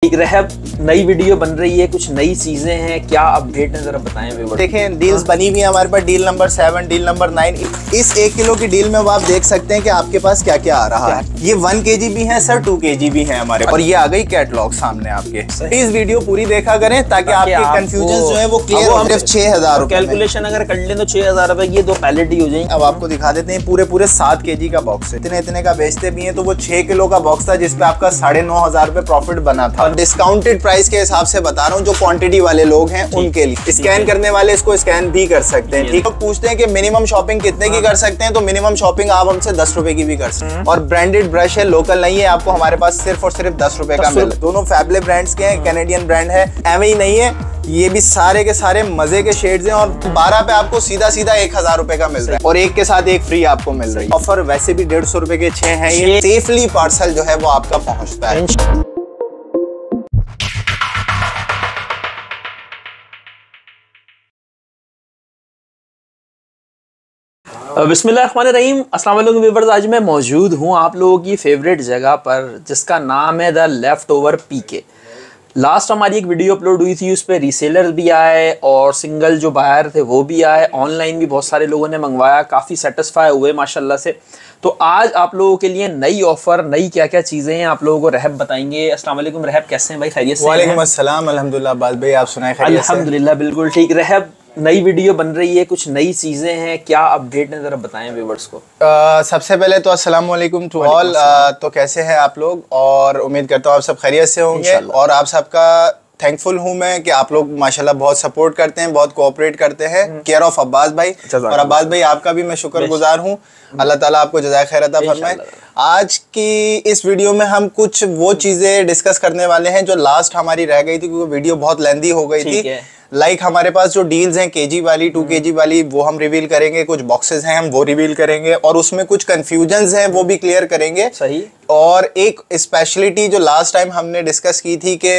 एक रहब नई वीडियो बन रही है, कुछ नई चीजें हैं, क्या अपडेट है जरा बताएं व्यूअर्स। देखें डील्स बनी हुई है हमारे पास, डील नंबर 7, डील नंबर 9। इस 1 किलो की डील में वो आप देख सकते हैं कि आपके पास क्या क्या आ रहा है। ये 1 kg भी है सर, 2 kg भी है हमारे, और ये आ गई कैटलॉग सामने आपके। इस वीडियो पूरी देखा करें ताकि आपके कंफ्यूजन जो है वो क्लियर हो। सिर्फ 6000 कैलकुलेशन अगर कर लें तो 6000 रुपए की 2 पैलेट ही हो जाएंगे। अब आपको दिखा देते हैं पूरे 7 kg का बॉक्स है। इतने का बेचते भी हैं, तो वो 6 किलो का बॉक्स था जिसपे आपका 9500 रुपए प्रॉफिट बना था। डिस्काउंटेड प्राइस के हिसाब से बता रहा हूँ, जो क्वांटिटी वाले लोग हैं उनके लिए। स्कैन करने वाले इसको स्कैन भी कर सकते हैं। ठीक है, पूछते हैं कि मिनिमम शॉपिंग कितने की कर सकते हैं, तो मिनिमम शॉपिंग आप हमसे 10 रुपए की भी कर सकते हैं। और ब्रांडेड ब्रश है, लोकल नहीं है, आपको हमारे पास सिर्फ और सिर्फ 10 रुपए का मिल। दोनों फैबले ब्रांड्स के हैं, कैनेडियन ब्रांड है, एवं ही नहीं है। ये भी सारे के सारे मजे के शेड्स हैं, और 12 पे आपको सीधा 1000 रुपए का मिल रहा है, और एक के साथ एक फ्री आपको मिल रही है। ऑफर वैसे भी 150 रुपए के 6 हैं। ये सेफली पार्सल जो है वो आपका पहुंचता है। बिस्मिल्लाहिर्रहमानिर्रहीम, अस्सलाम वालेकुम व्यूअर्स। आज मैं मौजूद हूँ आप लोगों की फेवरेट जगह पर, जिसका नाम है the left over PK. Last हमारी एक वीडियो अपलोड हुई थी, उस पर रीसेलर भी आए और सिंगल जो बायर थे वो भी आए। ऑनलाइन भी बहुत सारे लोगों ने मंगवाया, काफ़ी सेटिस्फाई हुए माशाल्लाह से। तो आज आप लोगों के लिए नई ऑफर, नई क्या क्या चीज़ें हैं आप लोगों को रहब बताएंगे। अस्सलाम वालेकुम रहब, कैसे हैं भाई? खैरियत से? वालेकुम अस्सलाम, अल्हम्दुलिल्लाह। बात भाई आप सुनाए? खैरियत से? अल्हम्दुलिल्लाह बिल्कुल ठीक। रहब नई वीडियो बन रही है, कुछ नई चीज़ें हैं, क्या अपडेट है जरा बताएं व्यूअर्स को। सबसे पहले तो अस्सलाम वालेकुम टू ऑल। तो कैसे हैं आप लोग, और उम्मीद करता हूँ आप सब खैरियत से होंगे। और आप सबका थैंकफुल हूँ मैं कि आप लोग माशाल्लाह बहुत सपोर्ट करते हैं, बहुत कोऑपरेट करते हैं। केयर ऑफ अब्बास भाई, और अब्बास भाई आपका भी मैं शुक्रगुजार हूँ। अल्लाह ताला आपको जज़ाए खैर अता फरमाए। आज की इस वीडियो में हम कुछ वो चीज़ें डिस्कस करने वाले हैं जो लास्ट हमारी रह गई थी, क्योंकि वीडियो बहुत लेंदी हो गई थी। लाइक हमारे पास जो डील्स हैं केजी वाली, 2 kg वाली, वो हम रिवील करेंगे। कुछ बॉक्सेस हैं हम वो रिवील करेंगे, और उसमें कुछ कंफ्यूजन्स हैं वो भी क्लियर करेंगे। सही। और एक स्पेशलिटी जो लास्ट टाइम हमने डिस्कस की थी कि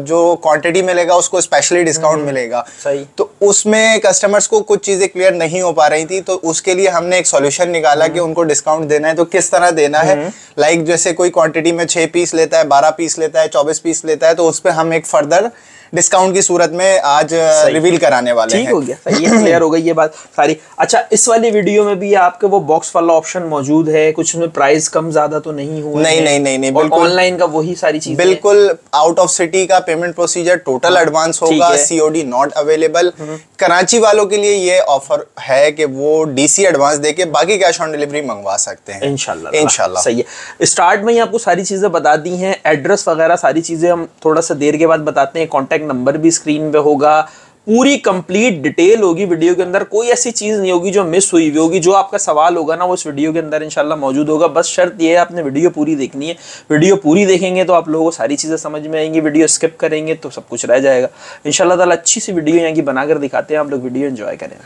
जो क्वांटिटी मिलेगा उसको स्पेशली डिस्काउंट मिलेगा। सही। तो उसमें कस्टमर्स को कुछ चीज़ें क्लियर नहीं हो पा रही थी, तो उसके लिए हमने एक सॉल्यूशन निकाला कि उनको डिस्काउंट देना है तो किस तरह देना है। लाइक जैसे कोई क्वांटिटी में 6 पीस लेता है, 12 पीस लेता है, 24 पीस लेता है, तो उस पर हम एक फर्दर डिस्काउंट की सूरत में आज रिवील कराने वाले हैं। ठीक हो गया, सही है, क्लियर हो गई ये बात सारी। अच्छा, इस वाली वीडियो में भी आपके वो बॉक्स वाला ऑप्शन मौजूद है, कुछ में प्राइस कम ज्यादा तो नहीं हुआ? नहीं, बिल्कुल ऑनलाइन का वही सारी चीजें, बिल्कुल आउट ऑफ सिटी का पेमेंट प्रोसीजर टोटल एडवांस होगा। COD not available. कराची वालों के लिए ये ऑफर है कि वो डीसी एडवांस देके बाकी कैश ऑन डिलीवरी मंगवा सकते हैं इंशाल्लाह। सही है। स्टार्ट में ही आपको सारी चीजें बता दी हैं, एड्रेस वगैरह सारी चीजें हम थोड़ा सा देर के बाद बताते हैं। कॉन्टैक्ट नंबर भी स्क्रीन पे होगा, पूरी कंप्लीट डिटेल होगी वीडियो के अंदर। कोई ऐसी चीज नहीं होगी जो मिस हुई होगी। जो आपका सवाल होगा ना वो इस वीडियो के अंदर इंशाल्लाह मौजूद होगा। बस शर्त ये है आपने वीडियो पूरी देखनी है। वीडियो पूरी देखेंगे तो आप लोगों को सारी चीजें समझ में आएंगी। वीडियो स्किप करेंगे तो सब कुछ रह जाएगा। इंशाल्लाह ताला अच्छी सी वीडियो यहाँ की बनाकर दिखाते हैं, आप लोग वीडियो एंजॉय करें।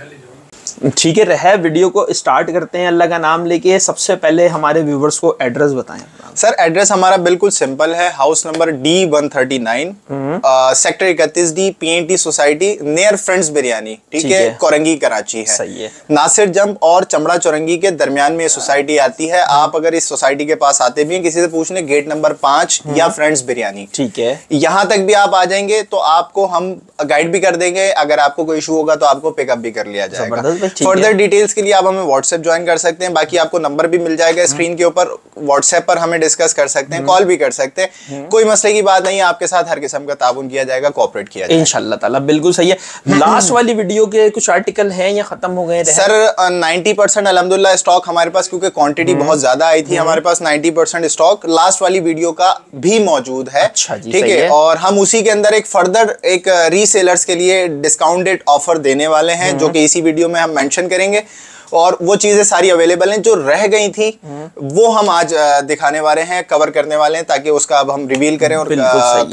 ठीक है, रहे वीडियो को स्टार्ट करते हैं अल्लाह का नाम लेके। सबसे पहले हमारे व्यूवर्स को एड्रेस बताएं। सर एड्रेस हमारा बिल्कुल सिंपल है। House number D139, sector 31D, PNT society, near friends biryani. ठीक है, कोरंगी कराची है। सही है। नासिर जंप और चमड़ा चौरंगी के दरमियान में ये सोसाइटी आती है। आप अगर इस सोसाइटी के पास आते भी हैं, किसी से पूछ लें गेट नंबर 5 या फ्रेंड्स बिरयानी। ठीक है, यहाँ तक भी आप आ जाएंगे तो आपको हम गाइड भी कर देंगे। अगर आपको कोई इशू होगा तो आपको पिकअप भी कर लिया जाएगा। फर्दर डिटेल्स के लिए आप हमें व्हाट्सएप ज्वाइन कर सकते हैं। बाकी आपको नंबर भी मिल जाएगा स्क्रीन के ऊपर। व्हाट्सएप पर हमें डिस्कस कर सकते हैं, कॉल भी कर सकते हैं। कोई मसले की बात नहीं है, आपके साथ हर किस्म का ताउन किया जाएगा, कोऑपरेट किया जाएगा इंशाल्लाह ताला। बिल्कुल सही है। लास्ट वाली वीडियो के कुछ आर्टिकल हैं या खत्म हो गए? सर 90% अल्हम्दुलिल्लाह स्टॉक हमारे पास, क्योंकि क्वांटिटी बहुत ज्यादा आई थी, हमारे पास 90% स्टॉक लास्ट वाली वीडियो का भी मौजूद है। ठीक है, और हम उसी के अंदर एक फर्दर एक रीसेलर्स के लिए डिस्काउंटेड ऑफर देने वाले हैं, जो कि इसी वीडियो में हम मेंशन करेंगे। और वो चीजें सारी अवेलेबल हैं। जो रह गई थी वो हम आज दिखाने वाले हैं, कवर करने वाले हैं, ताकि उसका अब हम रिवील करें और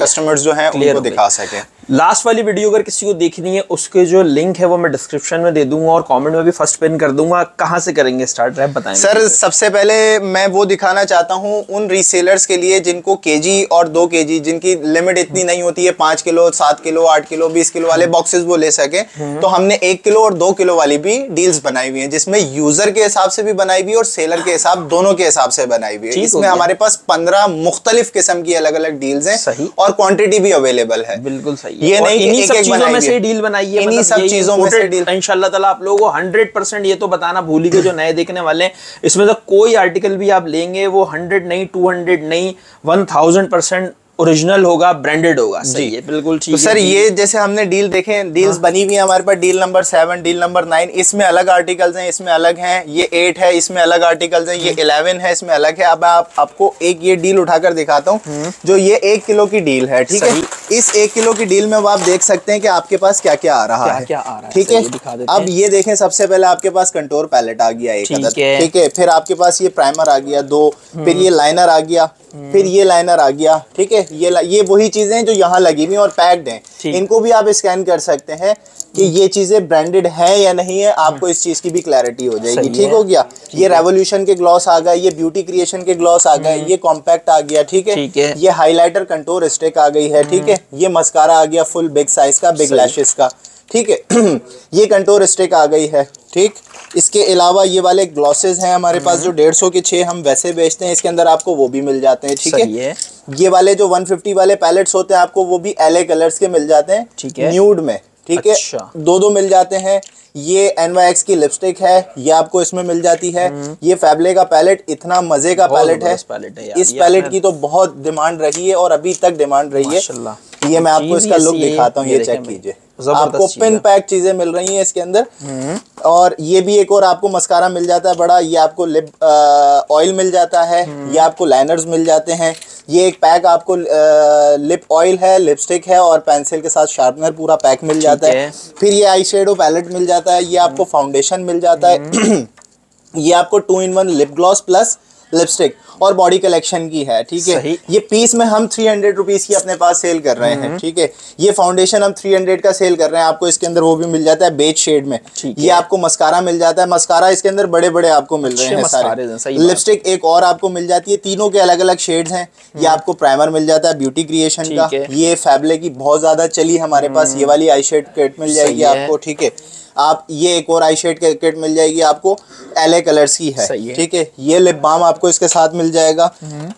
कस्टमर्स जो हैं उनको दिखा सकें। लास्ट वाली वीडियो अगर किसी को देखनी है, उसके जो लिंक है वो मैं डिस्क्रिप्शन में दे दूंगा और कमेंट में भी फर्स्ट पिन कर दूंगा। कहाँ से करेंगे स्टार्ट, रैप बताएं सर। सबसे पहले मैं वो दिखाना चाहता हूँ उन रीसेलर्स के लिए जिनको केजी और 2 kg, जिनकी लिमिट इतनी नहीं होती है 5 किलो, 7 किलो, 8 किलो, 20 किलो वाले बॉक्सेस वो ले सके। तो हमने 1 किलो और 2 किलो वाली भी डील्स बनाई हुई है, जिसमें इसमें यूजर के हिसाब से भी बनाई हुई है और सेलर के हिसाब दोनों के हिसाब से बनाई हुई है। इसमें हमारे पास 15 मुख्तलिफ किस्म की अलग अलग डील्स हैं। सही। और क्वांटिटी भी अवेलेबल है। बिल्कुल सही। ये नहीं इन्हीं सब चीजों में से डील बनाई है, इन्हीं सब चीजों में से डील इंशाल्लाह ताला आप लोगों को 100% ये तो बताना भूल ही गए जो नए देखने वाले हैं, इसमें तो कोई आर्टिकल भी आप लेंगे वो 100 नहीं, 200 नहीं, 1000% ओरिजिनल होगा, ब्रांडेड होगा। सही है, बिल्कुल ठीक है। तो सर ये जैसे हमने डील देखे, डील्स बनी हुई है हमारे पास, डील नंबर 7, डील नंबर 9, इसमें अलग आर्टिकल्स हैं, इसमें अलग हैं, ये 8 है, इसमें अलग आर्टिकल्स हैं, ये 11 है, इसमें अलग है। अब आपको एक ये डील उठाकर दिखाता हूँ जो ये 1 किलो की डील है, ठीक है। इस 1 किलो की डील में आप देख सकते हैं कि आपके पास क्या क्या आ रहा है, ठीक है। अब ये देखें, सबसे पहले आपके पास कंटोर पैलेट आ गया एक अदद, ठीक है। फिर आपके पास ये प्राइमर आ गया 2, फिर ये लाइनर आ गया, फिर ये लाइनर आ गया, ठीक है। ये वही चीजें हैं जो यहाँ लगी हुई और पैक्ड हैं। इनको भी आप स्कैन कर सकते हैं कि ये चीजें ब्रांडेड हैं या नहीं है, आपको इस चीज की भी क्लैरिटी हो जाएगी। ठीक हो गया। ये रेवोल्यूशन के ग्लॉस आ गए, ये ब्यूटी क्रिएशन के ग्लॉस आ गए, ये कॉम्पैक्ट आ गया, ठीक है। ये हाईलाइटर कंटोर स्टिक आ गई है, ठीक है। ये मस्कारा आ गया फुल बिग साइज का, बिग लैशेस का, ठीक है। ये कंटोर स्टिक आ गई है, ठीक। इसके अलावा ये वाले ग्लॉसेस हैं हमारे पास जो 150 के 6 हम वैसे बेचते हैं, इसके अंदर आपको वो भी मिल जाते हैं, ठीक है। ये वाले जो 150 वाले पैलेट्स होते हैं आपको वो भी LA कलर्स के मिल जाते हैं, ठीक है, न्यूड में, ठीक है। 2 मिल जाते हैं। ये NYX की लिपस्टिक है, ये आपको इसमें मिल जाती है। ये फैबले का पैलेट, इतना मजे का पैलेट है। इस पैलेट की तो बहुत डिमांड रही है और अभी तक डिमांड रही है। ये मैं आपको इसका लुक दिखाता हूँ, ये चेक कीजिए, आपको पिन पैक चीजें मिल रही हैं इसके अंदर। और ये भी एक और आपको मस्कारा मिल जाता है बड़ा, ये आपको लिप ऑयल मिल जाता है, ये आपको लाइनर्स मिल जाते हैं। ये एक पैक आपको लिप ऑयल है, लिपस्टिक है और पेंसिल के साथ शार्पनर पूरा पैक मिल जाता है। फिर ये आई शेडो पैलेट मिल जाता है, ये आपको फाउंडेशन मिल जाता है। ये आपको 2-in-1 lip gloss plus lipstick और बॉडी कलेक्शन की है, ठीक है। ये पीस में हम 300 रुपीज की अपने पास सेल कर रहे हैं, ठीक है। ये फाउंडेशन हम 300 का सेल कर रहे हैं, आपको इसके अंदर वो भी मिल जाता है बेज शेड में। ये आपको मस्कारा मिल जाता है, मस्कारा इसके अंदर बड़े बड़े आपको मिल रहे हैं सारे। लिपस्टिक एक और आपको मिल जाती है, तीनों के अलग अलग शेड्स हैं। ये आपको प्राइमर मिल जाता है ब्यूटी क्रिएशन का, ये फैबले की बहुत ज्यादा चली हमारे पास, ये वाली आई शेड किट मिल जाएगी आपको, ठीक है। आप ये एक और आई शेड के किट मिल जाएगी आपको, LA कलर्स की है, ठीक है। ये लिप बाम आपको इसके साथ मिल जाएगा।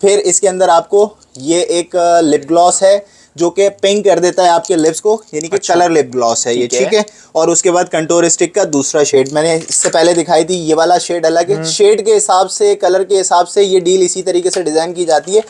फिर इसके अंदर आपको ये एक लिप ग्लॉस है जो कि पिंक कर देता है आपके लिप्स को, यानी कि कलर लिप ग्लॉस है ये, ठीक है। और उसके बाद कंटोर स्टिक का दूसरा शेड मैंने इससे पहले दिखाई थी, ये वाला शेड अलग है। शेड के हिसाब से, कलर के हिसाब से ये डील इसी तरीके से डिजाइन की जाती है।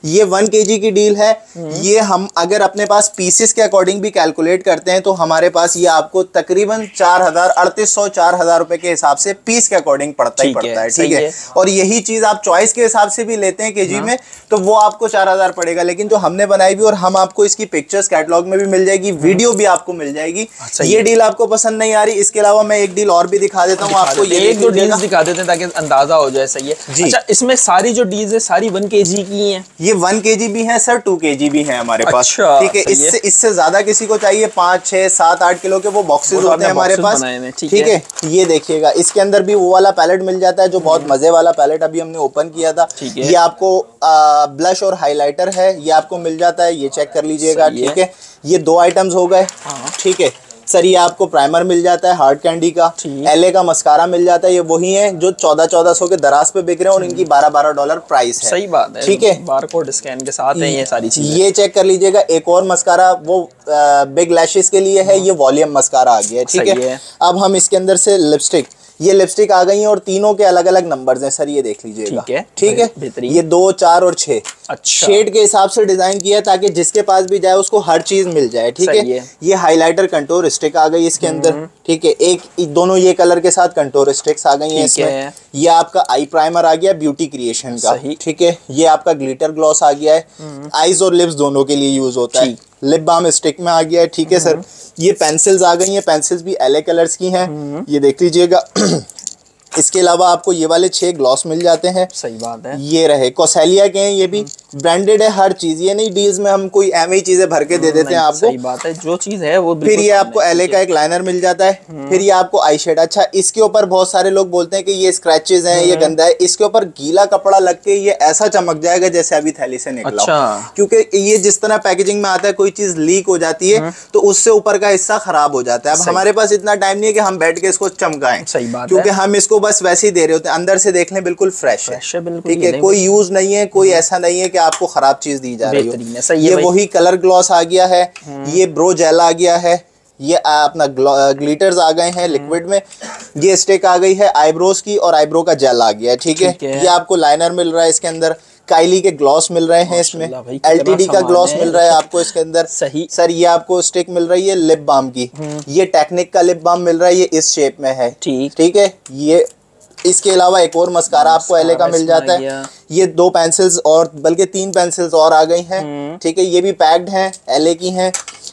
ये 1 kg की डील है। ये हम अगर अपने पास पीसेस के अकॉर्डिंग भी कैलकुलेट करते हैं तो हमारे पास ये आपको तकरीबन 4,000 रुपए के हिसाब से पीस के अकॉर्डिंग पड़ता ही पड़ता है, ठीक है। और यही चीज आप चॉइस के हिसाब से भी लेते हैं केजी में तो वो आपको 4,000 पड़ेगा। लेकिन जो हमने बनाई भी, और हम आपको इसकी पिक्चर्स कैटलॉग में भी मिल जाएगी, वीडियो भी आपको मिल जाएगी। ये डील आपको पसंद नहीं आ रही, इसके अलावा मैं एक डील और भी दिखा देता हूँ आपको। ये 1-2 डील्स दिखा देते हैं ताकि अंदाजा हो जाए। सही है जी। अच्छा, इसमें सारी जो डील्स है सारी 1 kg की हैं? ये 1 kg भी है सर, 2 kg भी है हमारे पास, ठीक है। इससे ज्यादा किसी को चाहिए 5, 6, 7, 8 किलो के वो बॉक्सेस होते हैं हमारे पास, ठीक है। ये देखिएगा, इसके अंदर भी वो वाला पैलेट मिल जाता है जो बहुत मजे वाला पैलेट अभी हमने ओपन किया था। ये आपको ब्लश और हाईलाइटर है, ये आपको मिल जाता है, ये चेक कर लीजिएगा, ठीक है। ये 2 आइटम्स हो गए, ठीक है सर। ये आपको प्राइमर मिल जाता है हार्ड कैंडी का, LA का मस्कारा मिल जाता है। ये वही है जो 1400 के दराज पे बिक रहे हैं और इनकी $12 प्राइस है। सही बात है, ठीक है। बारकोड स्कैन के साथ है ये सारी चीजें। ये चेक कर लीजिएगा। एक और मस्कारा वो बिग लैशेस के लिए है, ये वॉल्यूम मस्कारा आ गया, ठीक है। अब हम इसके अंदर से लिपस्टिक, ये लिपस्टिक आ गई है और तीनों के अलग अलग नंबर्स हैं सर, ये देख लीजिएगा, ठीक है। ये 2, 4 और 6 शेड के हिसाब से डिजाइन किया है ताकि जिसके पास भी जाए उसको हर चीज मिल जाए, ठीक है। ये हाइलाइटर कंटोर स्टिक आ गई इसके अंदर, ठीक है। एक दोनों ये कलर के साथ कंटोर स्टिक्स आ गई हैं इसमें। ये आपका आई प्राइमर आ गया ब्यूटी क्रिएशन का, ठीक है। ये आपका ग्लिटर ग्लॉस आ गया है, आईज और लिप्स दोनों के लिए यूज होता है। लिप बाम स्टिक में आ गया है, ठीक है सर। ये पेंसिल्स आ गई हैं, पेंसिल्स भी LA कलर्स की हैं, ये देख लीजिएगा। इसके अलावा आपको ये वाले 6 ग्लॉस मिल जाते हैं। सही बात है। ये रहे कोसेलिया के हैं ये भी, ब्रांडेड है हर चीज, ये नहीं डील्स में हम कोई एम ही चीजें भर के दे देते हैं आपको। सही बात है, जो चीज है वो। फिर ये आपको एलए का एक लाइनर मिल जाता है, फिर ये आपको आई शेड। अच्छा, इसके ऊपर बहुत सारे लोग बोलते हैं कि ये स्क्रैचेस हैं, ये गंदा है, इसके ऊपर गीला कपड़ा लग के ये ऐसा चमक जाएगा जैसे अभी थैली से निकला हो। क्योंकि ये जिस तरह पैकेजिंग में आता है, कोई चीज लीक हो जाती है तो उससे ऊपर का हिस्सा खराब हो जाता है। अब हमारे पास इतना टाइम नहीं है कि हम बैठ के इसको चमकाएं, क्योंकि हम इसको बस वैसे ही दे रहे होते हैं। अंदर से देख लें बिल्कुल फ्रेश है, ठीक है, कोई यूज नहीं है, कोई ऐसा नहीं है कि आपको खराब चीज दी जा रही हो। ये वही कलर ग्लॉस आ गया है, ये ब्रो जेल आ गया है, ये अपना ग्लिटर्स आ गए हैं लिक्विड में, ये स्टिक आ गई है आईब्रोज की और आईब्रो का जेल आ गया है, ठीक है। ये आपको लाइनर मिल रहा है इसके अंदर, काइली के ग्लॉस मिल रहे हैं इसमें, एलटीडी का ग्लॉस मिल रहा है आपको इसके अंदर। सही सर, ये आपको स्टिक मिल रही है लिप बाम की, ये टेक्निक का लिप बाम मिल रहा है, ये इस शेप में है, ठीक है। ये इसके अलावा एक और मस्कारा आपको एलए का मिल जाता है। ये 2 पेंसिल्स और बल्कि 3 पेंसिल्स और आ गई हैं, ठीक है, ये भी पैक्ड हैं, एलए की हैं।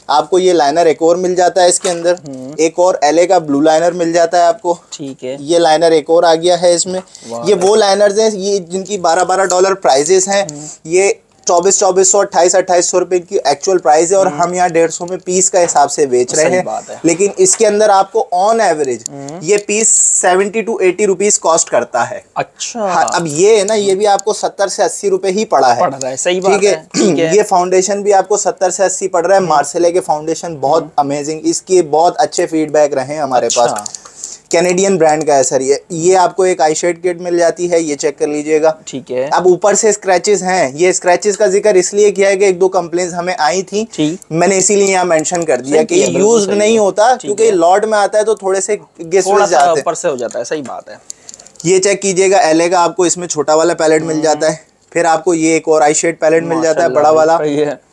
आपको ये लाइनर एक और मिल जाता है इसके अंदर, एक और एलए का ब्लू लाइनर मिल जाता है आपको, ठीक है। ये लाइनर एक और आ गया है इसमें। ये वो लाइनर्स हैं ये जिनकी $12-12 प्राइजेस हैं। ये 2400 2800 रुपए की एक्चुअल प्राइस है और हम यहाँ 150 में पीस का हिसाब से बेच रहे हैं। लेकिन इसके अंदर आपको ऑन एवरेज ये पीस 70 to 80 रुपीज कॉस्ट करता है। अच्छा, हाँ, अब ये है ना, ये भी आपको 70 से 80 रुपए ही पड़ा है, सही बात है, ठीक है। ये फाउंडेशन भी आपको 70 से 80 पड़ रहा है। मार्सेले के फाउंडेशन बहुत अमेजिंग, इसके बहुत अच्छे फीडबैक रहे हमारे पास। कैनेडियन ब्रांड का है सर ये आपको एक आई शेड किट मिल जाती है, ये चेक कर लीजिएगा, ठीक है। अब ऊपर से स्क्रैचेस हैं, ये स्क्रैचेस का जिक्र इसलिए किया है कि 1-2 कंप्लेंट्स हमें आई थी, मैंने इसीलिए यहाँ मेंशन कर दिया कि ये यूज्ड नहीं होता, क्योंकि लॉट में आता है तो थोड़े से गेस जाते हैं, ऊपर से हो जाता है, सही बात है। ये चेक कीजिएगा, एलए का आपको इसमें छोटा वाला पैलेट मिल जाता है, फिर आपको ये एक और आई शेड पैलेट मिल जाता है बड़ा वाला,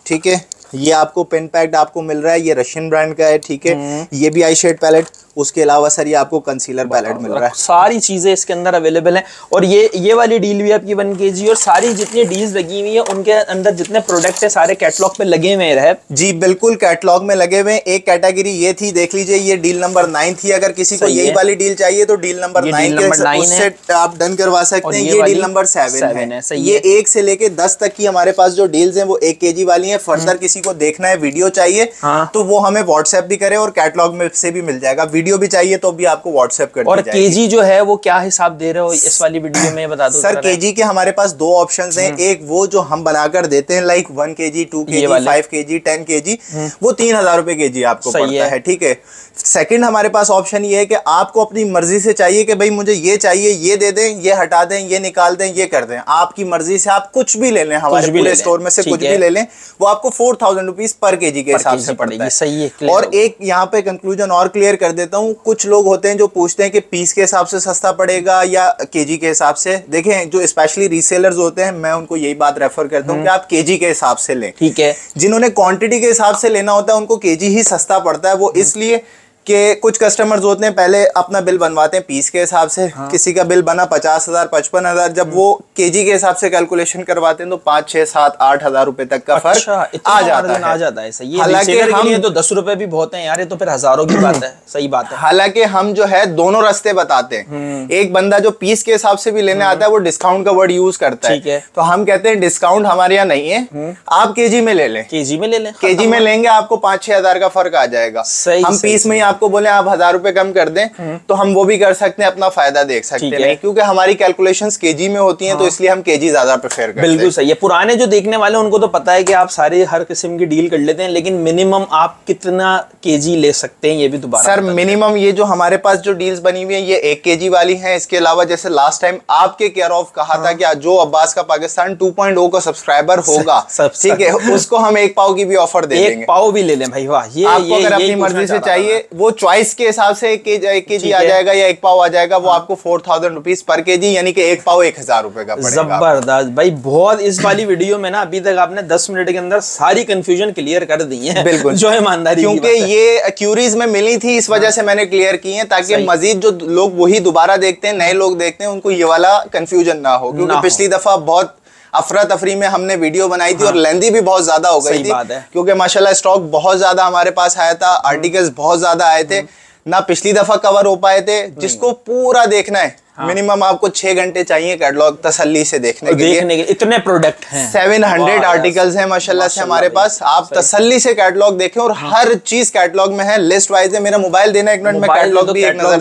ठीक है। ये आपको पेन पैक्ड आपको मिल रहा है, ये रशियन ब्रांड का है, ठीक है। ये भी आई शेड पैलेट। उसके अलावा सर ये आपको कंसीलर पैलेट मिल रहा है। सारी चीजें इसके अंदर अवेलेबल हैं। और ये वाली डील भी आपकी 1 kg, और सारी जितनी डील्स लगी हुई है उनके अंदर जितने प्रोडक्ट है सारे कैटलॉग पे लगे हुए हैं। जी बिल्कुल, कैटलॉग में लगे हुए। एक कैटेगरी ये थी, देख लीजिए, ये डील नंबर 9 थी। अगर किसी को यही वाली डील चाहिए तो डील नंबर 9 उससे आप डन करवा सकते हैं। ये डील नंबर 7 है। ये 1 से लेके 10 तक की हमारे पास जो डील्स हैं वो 1 kg वाली हैं। फर्दर किसी को देखना है, वीडियो चाहिए तो वो हमें व्हाट्सएप भी करे और कैटलॉग में से भी मिल जाएगा। वीडियो भी चाहिए तो भी आपको व्हाट्सएप कर और केजी जो है वो क्या हिसाब दे रहे हो इस वाली वीडियो में बता दो सर। केजी के हमारे पास 2 ऑप्शंस हैं। एक वो जो हम बनाकर देते हैं like 1 kg, 2 kg, 5 kg, 10 kg, वो 3000 रुपए केजी आपको पड़ता है, ठीक है। सेकंड हमारे पास ऑप्शन ये है कि आपको अपनी मर्जी से चाहिए कि भाई मुझे ये चाहिए, ये दे दें, ये हटा दें, ये निकाल दें, ये कर दें। आपकी मर्जी से आप कुछ भी ले लें, हमारे पूरे स्टोर में से कुछ भी ले लें, वो आपको 4000 रुपीज पर केजी के हिसाब से पड़ेगा। सही है। और एक यहाँ पे कंक्लूजन और क्लियर कर देता हूँ। कुछ लोग होते हैं जो पूछते हैं कि पीस के हिसाब से सस्ता पड़ेगा या केजी के हिसाब से। देखें, जो स्पेशली रीसेलर्स होते हैं, मैं उनको यही बात रेफर करता हूँ कि आप केजी के हिसाब से लें, ठीक है। जिन्होंने क्वांटिटी के हिसाब से लेना होता है उनको केजी ही सस्ता पड़ता है। वो इसलिए कि कुछ कस्टमर्स होते हैं पहले अपना बिल बनवाते हैं पीस के हिसाब से। किसी का बिल बना 50,000, 55,000, जब वो केजी के हिसाब से कैलकुलेशन करवाते हैं तो 5, 6, 7, 8,000 रुपए तक का फर्क आ जाता है। हालांकि हम तो 10 रुपए भी बहुत हैं यार, ये तो फिर हजारों की बात है। सही बात है। हालांकि हम जो है दोनों रास्ते बताते हैं। एक बंदा जो पीस के हिसाब से भी लेने आता है वो डिस्काउंट का वर्ड यूज करता है, तो हम कहते हैं डिस्काउंट हमारे यहाँ नहीं है, आप केजी में ले लें। केजी में लेंगे आपको 5-6 हजार का फर्क आ जाएगा। हम पीस में आपको बोले आप 1000 रुपए कम कर दें तो हम वो भी कर सकते हैं, अपना फायदा देख सकते हैं, क्योंकि हमारी कैलकुलेशंस केजी में होती हैं, तो इसलिए हम केजी ज्यादा प्रेफर करते हैं। बिल्कुल सही है। पुराने जो देखने वाले उनको तो पता है कि आप सारे हर किस्म की डील कर लेते हैं, लेकिन मिनिमम आप कितना केजी ले सकते हैं ये भी दोबारा सर मिनिमम ये जो हमारे पास जो डील्स बनी हुई है ये 1 kg वाली है। इसके अलावा जैसे लास्ट टाइम आपके केयर ऑफ कहा था कि जो अब्बास का पाकिस्तान 2.0 का सब्सक्राइबर होगा, ठीक है, उसको हम 1 पाव की भी ऑफर दे देंगे। 1 पाव भी ले लें भाई, वाह। ये आपको अगर अपनी मर्जी से चाहिए वो चॉइस के हिसाब से 1 kg आ जाएगा या 1 पाव आ जाएगा, वो आपको 4000 रुपीज पर केजी, यानी कि 1 पाव 1000 रुपए का पड़ेगा। जबरदस्त भाई, बहुत। इस वाली वीडियो में ना अभी तक आपने 10 मिनट के अंदर सारी कंफ्यूजन क्लियर कर दी है। बिल्कुल, जो ईमानदारी, क्योंकि ये क्यूरीज में मिली थी, इस वजह से मैंने क्लियर की है, ताकि मजीद जो लोग वही दोबारा देखते हैं, नए लोग देखते हैं, उनको ये वाला कंफ्यूजन ना हो। क्योंकि पिछली दफा बहुत अफरा तफरी में हमने वीडियो बनाई थी और लेंदी भी बहुत ज्यादा हो गई थी, क्योंकि माशाल्लाह स्टॉक बहुत ज्यादा हमारे पास आया था, आर्टिकल्स बहुत ज्यादा आए थे ना। पिछली दफा कवर हो पाए थे। जिसको पूरा देखना है मिनिमम आपको 6 घंटे चाहिए कैटलॉग तसल्ली से देखने के इतने प्रोडक्ट हैं, 700 आर्टिकल्स हैं माशाल्लाह से हमारे पास। आप तसल्ली से कैटलॉग देखें और हर चीज कैटलॉग में है, लिस्ट वाइज है। मेरा मोबाइल देना, एक मिनट में कैटलॉग भी एक नजर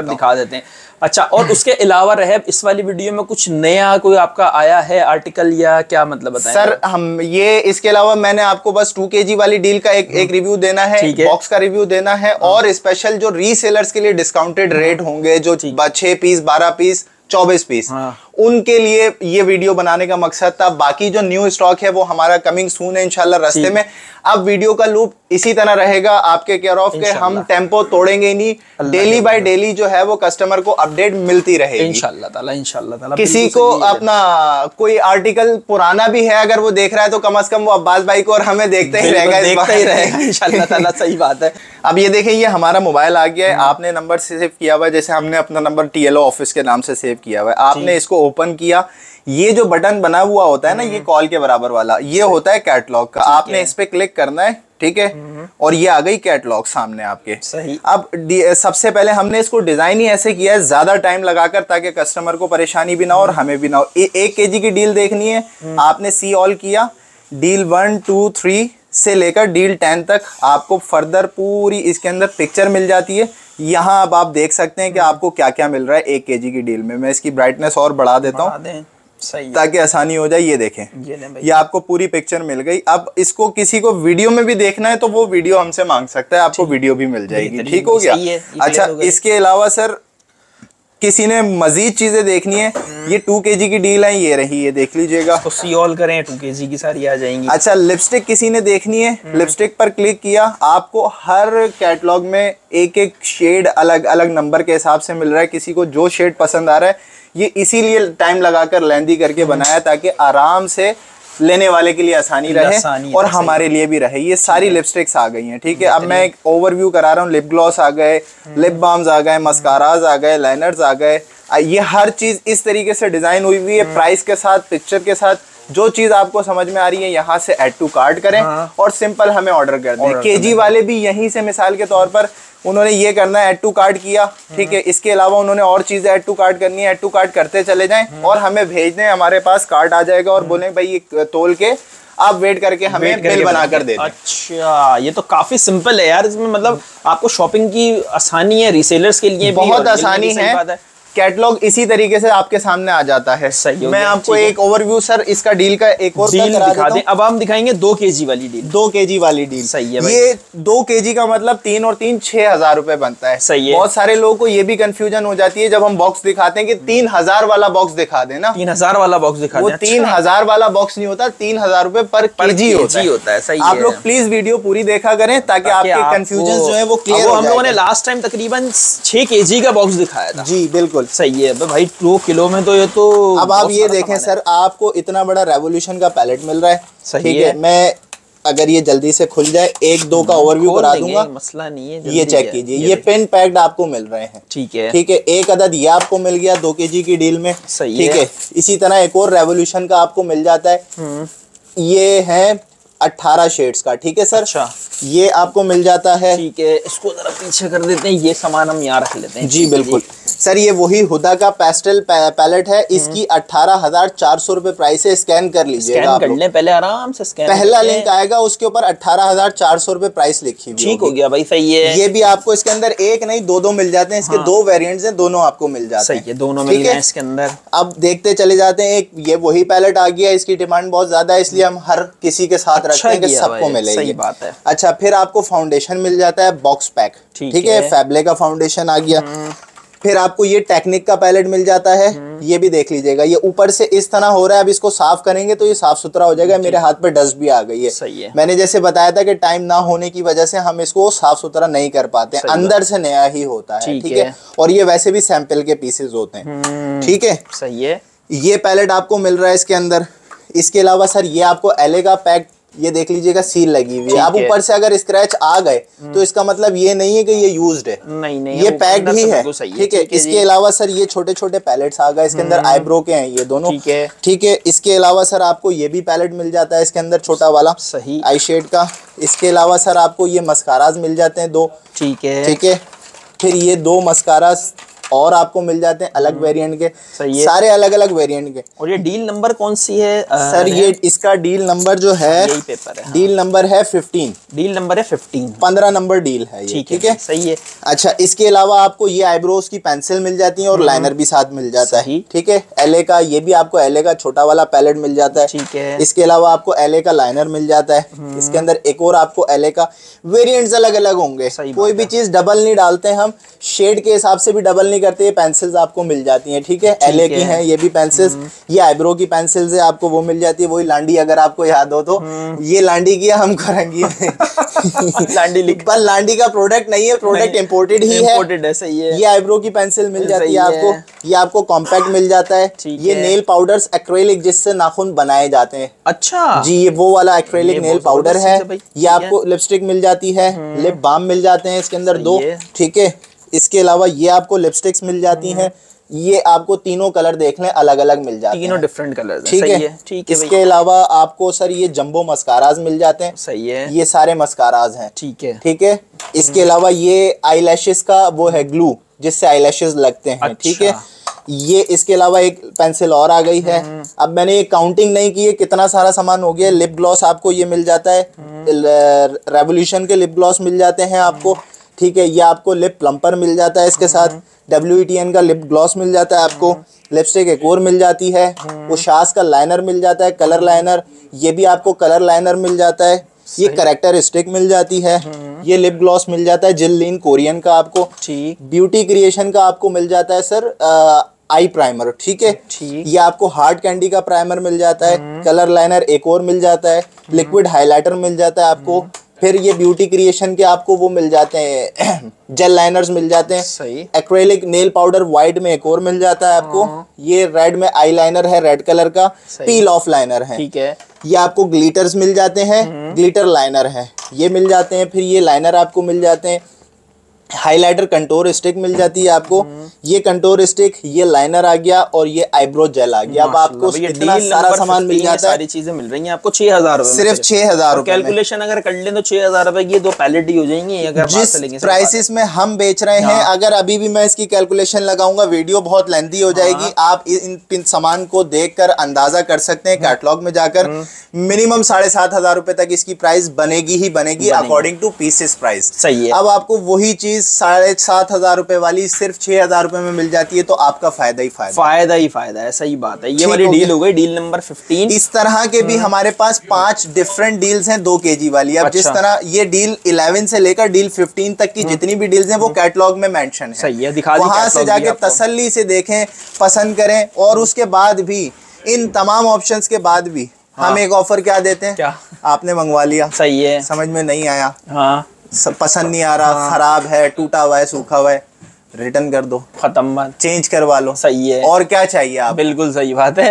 दिखा देते हैं। अच्छा, और उसके अलावा रहब इस वाली वीडियो में कुछ नया कोई आपका आया है आर्टिकल या क्या मतलब बताएं? सर हम ये इसके अलावा मैंने आपको बस 2 kg वाली डील का एक रिव्यू देना है, बॉक्स का रिव्यू देना है, और स्पेशल जो रीसेलर्स के लिए डिस्काउंटेड रेट होंगे, जो 6 पीस 12 पीस 24 पीस, उनके लिए ये वीडियो बनाने का मकसद था। बाकी जो न्यू स्टॉक है वो हमारा कमिंग सून है इंशाल्लाह रास्ते में। अब वीडियो का लूप इसी तरह रहेगा आपके केयर ऑफ के, हम टेम्पो तोड़ेंगे ही नहीं, डेली बाय डेली जो है वो कस्टमर को अपडेट मिलती रहेगी इंशाल्लाह ताला। किसी को अपना कोई आर्टिकल पुराना भी है अगर वो देख रहा है तो कम से कम वो अब्बास भाई को और हमें देखते ही रहेगा इंशाल्लाह ताला। सही बात है। अब ये देखिए, ये हमारा मोबाइल आ गया है, आपने नंबर सेव किया हुआ है, जैसे हमने अपना नंबर TLO ऑफिस के नाम से सेव किया हुआ है। आपने इसको ओपन किया, ये जो बटन बना हुआ होता है ना, ये कॉल के बराबर वाला, ये होता है कैटलॉग का। आपने इस पे क्लिक करना है, ठीक है, और ये आ गई कैटलॉग सामने आपके। सही। अब सबसे पहले हमने इसको डिजाइन ही ऐसे किया है ज्यादा टाइम लगाकर, ताकि कस्टमर को परेशानी भी ना हो और हमें भी ना हो। 1 kg की डील देखनी है, आपने सी ऑल किया, डील 1 2 3 से लेकर डील 10 तक आपको फर्दर पूरी इसके अंदर पिक्चर मिल जाती है। यहाँ अब आप देख सकते हैं कि आपको क्या क्या मिल रहा है 1 kg की डील में। मैं इसकी ब्राइटनेस और बढ़ा देता हूँ ताकि आसानी हो जाए। ये देखें, ये आपको पूरी पिक्चर मिल गई। अब इसको किसी को वीडियो में भी देखना है तो वो वीडियो हमसे मांग सकता है, आपको वीडियो भी मिल जाएगी। ठीक हो गया। अच्छा, इसके अलावा सर किसी ने मजीद चीजें देखनी है, ये 2 kg की डील है, ये रही, ये देख लीजिएगा। तो सी ऑल करें, 2 kg की सारी आ जाएंगी। अच्छा, लिपस्टिक किसी ने देखनी है, लिपस्टिक पर क्लिक किया, आपको हर कैटलॉग में एक शेड अलग अलग नंबर के हिसाब से मिल रहा है। किसी को जो शेड पसंद आ रहा है, ये इसीलिए टाइम लगाकर लेंदी करके बनाया ताकि आराम से लेने वाले के लिए आसानी रहे और हमारे लिए भी रहे। ये सारी लिपस्टिक्स आ गई हैं, ठीक है। अब मैं एक ओवरव्यू करा रहा हूँ। लिप ग्लॉस आ गए, लिप बाम्स आ गए, मस्काराज आ गए, लाइनर्स आ गए। ये हर चीज इस तरीके से डिजाइन हुई हुई है, प्राइस के साथ, पिक्चर के साथ। जो चीज आपको समझ में आ रही है यहाँ से ऐड टू कार्ट करें और सिंपल हमें ऑर्डर कर दें। केजी वाले भी यहीं से मिसाल के तौर पर उन्होंने ये करना है, ऐड टू कार्ट किया, ठीक है। इसके अलावा उन्होंने और चीजें ऐड टू कार्ट करनी है, ऐड टू कार्ट करते चले जाएं और हमें भेज दें। हमारे पास कार्ट आ जाएगा और बोलें भाई ये तोल के आप वेट करके हमें बिल बना कर दे दें। अच्छा, ये तो काफी सिंपल है यार। इसमें मतलब आपको शॉपिंग की आसानी है, रीसेलर्स के लिए बहुत आसानी है। कैटलॉग इसी तरीके से आपके सामने आ जाता है। सही मैं आपको एक ओवरव्यू सर इसका डील का एक और दिखा दें। अब हम दिखाएंगे 2 kg वाली डील। 2 kg वाली डील सही है भाई। ये 2 kg का मतलब 3 और 3 6,000 रुपए बनता है। सही है। बहुत सारे लोगों को ये भी कंफ्यूजन हो जाती है जब हम बॉक्स दिखाते हैं कि 3000 वाला बॉक्स दिखा देना। 3000 वाला बॉक्स दिखा वो 3000 वाला बॉक्स नहीं होता, 3000 रुपए पर केजी होता है। सही आप लोग प्लीज वीडियो पूरी देखा करें ताकि आपके कंफ्यूजन जो है वो क्लियर हो। हम लोगों ने लास्ट टाइम तकरीबन 6 kg का बॉक्स दिखाया था। जी बिल्कुल सही है भाई। 2 किलो में तो ये तो अब आप ये देखें सर, आपको इतना बड़ा रेवोल्यूशन का पैलेट मिल रहा है। ठीक है, मैं अगर ये जल्दी से खुल जाए 1-2 का ओवरव्यू करा दूंगा, मसला नहीं है। ये चेक कीजिए, ये पिन पैक्ड आपको मिल रहे हैं। ठीक है, ठीक है। एक अदद ये आपको मिल गया 2 kg की डील में। सही ठीक है। इसी तरह एक और रेवोल्यूशन का आपको मिल जाता है, ये है 18 शेड्स का। ठीक है सर। अच्छा, ये आपको मिल जाता है। ठीक है, इसको जरा पीछे कर देते हैं, ये सामान हम यहाँ रख लेते हैं। जी बिल्कुल सर, ये वही हुदा का पेस्टल पैलेट है। इसकी 18,400 रुपए प्राइस है। स्कैन कर लीजिएगा, स्कैन कर लें पहले, आराम से स्कैन। पहला लिंक आएगा, उसके ऊपर 18,400 रुपए प्राइस लिखी हुई। ठीक हो गया भाई, सही है। ये भी आपको इसके अंदर एक नहीं 2 मिल जाते हैं। इसके 2 वेरिएंट्स हैं, दोनों आपको मिल जाते हैं। सही है, दोनों मिल गए इसके अंदर। अब देखते चले जाते हैं। एक ये वही पैलेट आ गया, इसकी डिमांड बहुत ज्यादा है इसलिए हम हर किसी के साथ रखते हैं कि सबको मिले। सही बात है। अच्छा, फिर आपको फाउंडेशन मिल जाता है बॉक्स पैक। ठीक है, फैबले का फाउंडेशन आ गया। फिर आपको ये टेक्निक का पैलेट मिल जाता है। ये भी देख लीजिएगा, ये ऊपर से इस तरह हो रहा है। अब इसको साफ करेंगे तो ये साफ सुथरा हो जाएगा। मेरे हाथ पे डस्ट भी आ गई है। सही है। मैंने जैसे बताया था कि टाइम ना होने की वजह से हम इसको साफ सुथरा नहीं कर पाते, अंदर से नया ही होता है। ठीक है। और ये वैसे भी सैंपल के पीसेज होते हैं। ठीक है, सही है। ये पैलेट आपको मिल रहा है इसके अंदर। इसके अलावा सर ये आपको एले का पैक, ये देख लीजिएगा सील लगी हुई है। अब ऊपर से अगर स्क्रैच आ गए तो इसका मतलब ये नहीं है कि ये यूज्ड है। नहीं, ये पैक्ड ही है। ठीक है। इसके अलावा सर ये छोटे छोटे पैलेट्स आ गए। इसके अंदर आईब्रो के हैं ये दोनों। ठीक है। इसके अलावा सर आपको ये भी पैलेट मिल जाता है इसके अंदर, छोटा वाला, सही, आई शेड का। इसके अलावा सर आपको ये मस्काराज मिल जाते हैं 2। ठीक है। ठीक है। फिर ये 2 मस्काराज और आपको मिल जाते हैं अलग वेरिएंट के, सारे अलग अलग वेरिएंट के। और ये डील नंबर कौन सी है सर? ये इसका डील नंबर जो है, यही पेपर है, डील नंबर है 15। डील नंबर है 15 नंबर डील है ये, ठीक है, सही है। अच्छा, इसके अलावा आपको ये आईब्रोज की पेंसिल मिल जाती है और लाइनर भी साथ मिल जाता है, ठीक है। एलए का, ये भी आपको एलए का छोटा वाला पैलेट मिल जाता है, ठीक है। इसके अलावा आपको एलए का लाइनर मिल जाता है। इसके अंदर एक और आपको एलए का वेरिएंट्स अलग अलग होंगे, कोई भी चीज डबल नहीं डालते हम, शेड के हिसाब से भी डबल नहीं करते। ये पेंसिल्स आपको मिल जाती हैं, ठीक है, एलए की हैं ये भी पेंसिल्स। ये आईब्रो की पेंसिल्स है, आपको वो मिल जाती है, वही लांडी, अगर आपको याद हो तो। ये लांडी की हम करेंगे लांडी लिख, पर लांडी का प्रोडक्ट नहीं है, प्रोडक्ट इंपोर्टेड ही है, सही है। ये आईब्रो की पेंसिल मिल जाती है आपको, ये आपको कॉम्पैक्ट मिल जाता है। ये नेल पाउडर्स एक्रेलिक, जिससे नाखून बनाए जाते हैं। अच्छा जी, ये वो वाला एक्रेलिक नेल पाउडर है। ये आपको लिपस्टिक मिल जाती है, लिप बाम मिल जाते हैं इसके अंदर 2, ठीक है। इसके अलावा ये आपको लिपस्टिक्स मिल जाती हैं। ये आपको तीनों कलर देख लें अलग अलग मिल जाते हैं, तीनों डिफरेंट कलर, ठीक है, ठीक है। इसके अलावा आपको सर ये जंबो मस्काराज मिल जाते हैं, सही है, ये सारे मस्काराज हैं, ठीक है, ठीक है। इसके अलावा ये आईलैशेस का वो है ग्लू, जिससे आईलैशेस लगते हैं, ठीक है। ये इसके अलावा एक पेंसिल और आ गई है। अब मैंने ये काउंटिंग नहीं की है कितना सारा सामान हो गया। लिप ग्लॉस आपको ये मिल जाता है, रेवोल्यूशन के लिप ग्लॉस मिल जाते हैं आपको, ठीक है। ये आपको लिप प्लम्पर मिल जाता है, इसके साथ WETN का लिप ग्लॉस मिल जाता है आपको। लिपस्टिक एक और मिल जाती है, उशास का लाइनर मिल जाता है, कलर लाइनर, ये भी आपको कलर लाइनर मिल जाता है। ये करेक्टर स्टिक मिल जाती है। ये लिप ग्लॉस मिल जाता है जिलेन कोरियन का आपको, ठीक। ब्यूटी क्रिएशन का आपको मिल जाता है सर आई प्राइमर, ठीक है। ये आपको हार्ड कैंडी का प्राइमर मिल जाता है। कलर लाइनर एक और मिल जाता है। लिक्विड हाइलाइटर मिल जाता है आपको। फिर ये ब्यूटी क्रिएशन के आपको वो मिल जाते हैं जेल लाइनर्स मिल जाते हैं, सही। एक्रेलिक नेल पाउडर वाइट में एक और मिल जाता है आपको। ये रेड में आई लाइनर है, रेड कलर का, पील ऑफ लाइनर है, ठीक है। ये आपको ग्लिटर्स मिल जाते हैं, ग्लिटर लाइनर है, ये मिल जाते हैं। फिर ये लाइनर आपको मिल जाते हैं। हाइलाइटर कंटोर स्टिक मिल जाती है आपको। ये कंटोर स्टिक, ये लाइनर आ गया और ये आईब्रो जेल आ गया। अब आपको इतना सारा सामान मिल जाता है, सारी चीजें मिल रही हैं आपको 6000 रुपए, सिर्फ 6000 रुपए। कैलकुलेशन अगर कर लें तो 6000 रुपए की 2 पैलेट ही हो जाएंगी। अगर जिस प्राइसेस में हम बेच रहे हैं, अगर अभी भी मैं इसकी कैलकुलेशन लगाऊंगा वीडियो बहुत लेंथी हो जाएगी। आप इन सामान को देखकर अंदाजा कर सकते हैं। कैटलॉग में जाकर मिनिमम 7500 रुपए तक इसकी प्राइस बनेगी ही बनेगी, अकॉर्डिंग टू पीसेस प्राइस, सही है। अब आपको वही चीज 7500 रुपए वाली सिर्फ 6000 रुपए में मिल जाती है, तो आपका फायदा ही फायदा है, सही बात है। ये वाली डील हो गई, डील नंबर 15। इस तरह के भी हमारे पास 5 डिफरेंट डील्स हैं 2 kg वाली। अब जिस तरह ये डील 11 से लेकर डील 15 तक की जितनी भी डील्स हैं वो कैटलॉग में मेंशन है, सही है। वहां से जाके तसल्ली से देखें, पसंद करें। और उसके बाद भी, इन तमाम ऑप्शंस के बाद भी हम एक ऑफर क्या देते हैं, क्या आपने मंगवा लिया, सही है, समझ में नहीं आया, पसंद नहीं आ रहा, खराब है, टूटा हुआ है, सूखा हुआ है, रिटर्न कर दो, खत्म बात, चेंज करवा लो, सही है। और क्या चाहिए आप, बिल्कुल सही बात है।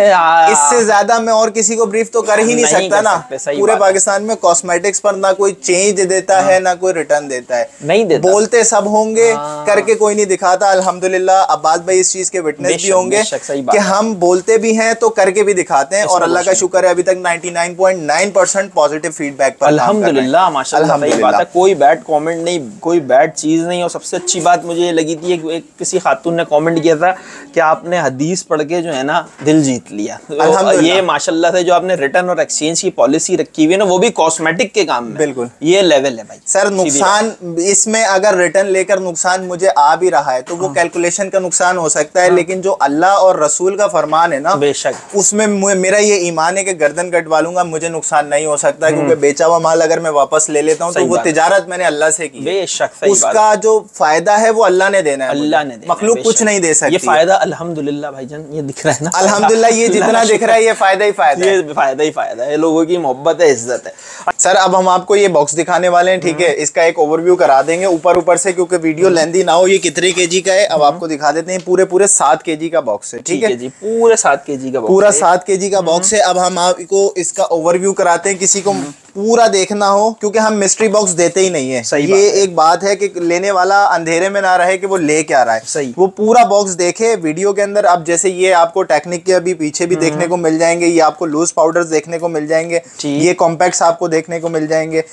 इससे ज्यादा मैं और किसी को ब्रीफ तो कर ही नहीं सकता ना। पूरे पाकिस्तान में कॉस्मेटिक्स पर ना कोई चेंज देता है ना कोई रिटर्न देता है, नहीं देता। बोलते सब होंगे, करके कोई नहीं दिखाता। अल्हम्दुलिल्लाह अब्बास भाई इस चीज के विटनेस भी होंगे कि हम बोलते भी हैं तो करके भी दिखाते हैं। और अल्लाह का शुक्र है अभी तक 99.9% पॉजिटिव फीडबैक पर अल्हम्दुलिल्लाह, माशाअल्लाह। कोई बैड कॉमेंट नहीं, कोई बैड चीज नहीं। और सबसे अच्छी बात मुझे ये लगी थी, एक किसी खातून ने कमेंट किया था कि आपने हदीस पढ़ के जो है ना दिल जीत लिया। तो ये माशाल्लाह से जो आपने रिटर्न और एक्सचेंज की पॉलिसी रखी हुई है ना, वो भी कॉस्मेटिक के काम में, बिल्कुल ये लेवल है भाई। सर नुकसान इसमें, अगर रिटर्न लेकर नुकसान मुझे आ भी रहा है तो वो कैलकुलेशन का नुकसान हो सकता है, लेकिन जो अल्लाह और रसूल का फरमान है ना, बेशक उसमें मेरा ये ईमान है कि गर्दन कटवा लूंगा, मुझे नुकसान नहीं हो सकता। क्योंकि बेचा हुआ माल अगर मैं वापस ले लेता हूँ तो वो तिजारत मैंने अल्लाह से की, बेशक उसका जो फायदा है वो अल्लाह ने देना है, अल्लाह ने देना, मखलूक कुछ नहीं दे सकती। ये फायदा अल्हम्दुलिल्लाह भाईजान, ये दिख रहा है ना, अल्हम्दुलिल्लाह ये जितना दिख रहा है ये फायदा ही फायदा है, ये फायदा ही फायदा है। लोगों की मोहब्बत है, इज्जत है। सर अब हम आपको ये बॉक्स दिखाने वाले हैं, ठीक है। इसका एक ओवरव्यू करा देंगे ऊपर से, क्योंकि वीडियो लेंथी ना हो। ये कितने केजी का है अब आपको दिखा देते हैं। पूरे 7 केजी का बॉक्स है, ठीक है जी, पूरे 7 केजी का, पूरा 7 केजी का बॉक्स है। अब हम आपको इसका ओवरव्यू कराते हैं। किसी को पूरा देखना हो, क्योंकि हम मिस्ट्री बॉक्स देते ही नहीं है। ये एक बात है कि लेने वाला अंधेरे में ना रहे कि वो ले क्या रहा है। सही। वो पूरा बॉक्स देखे वीडियो के अंदर। अब जैसे ये आपको टेक्निक के अभी पीछे भी देखने को मिल जाएंगे, ये आपको लूज पाउडर्स देखने को मिल जाएंगे, ये कॉम्पैक्ट्स आपको देखने को मिल जाएंगे।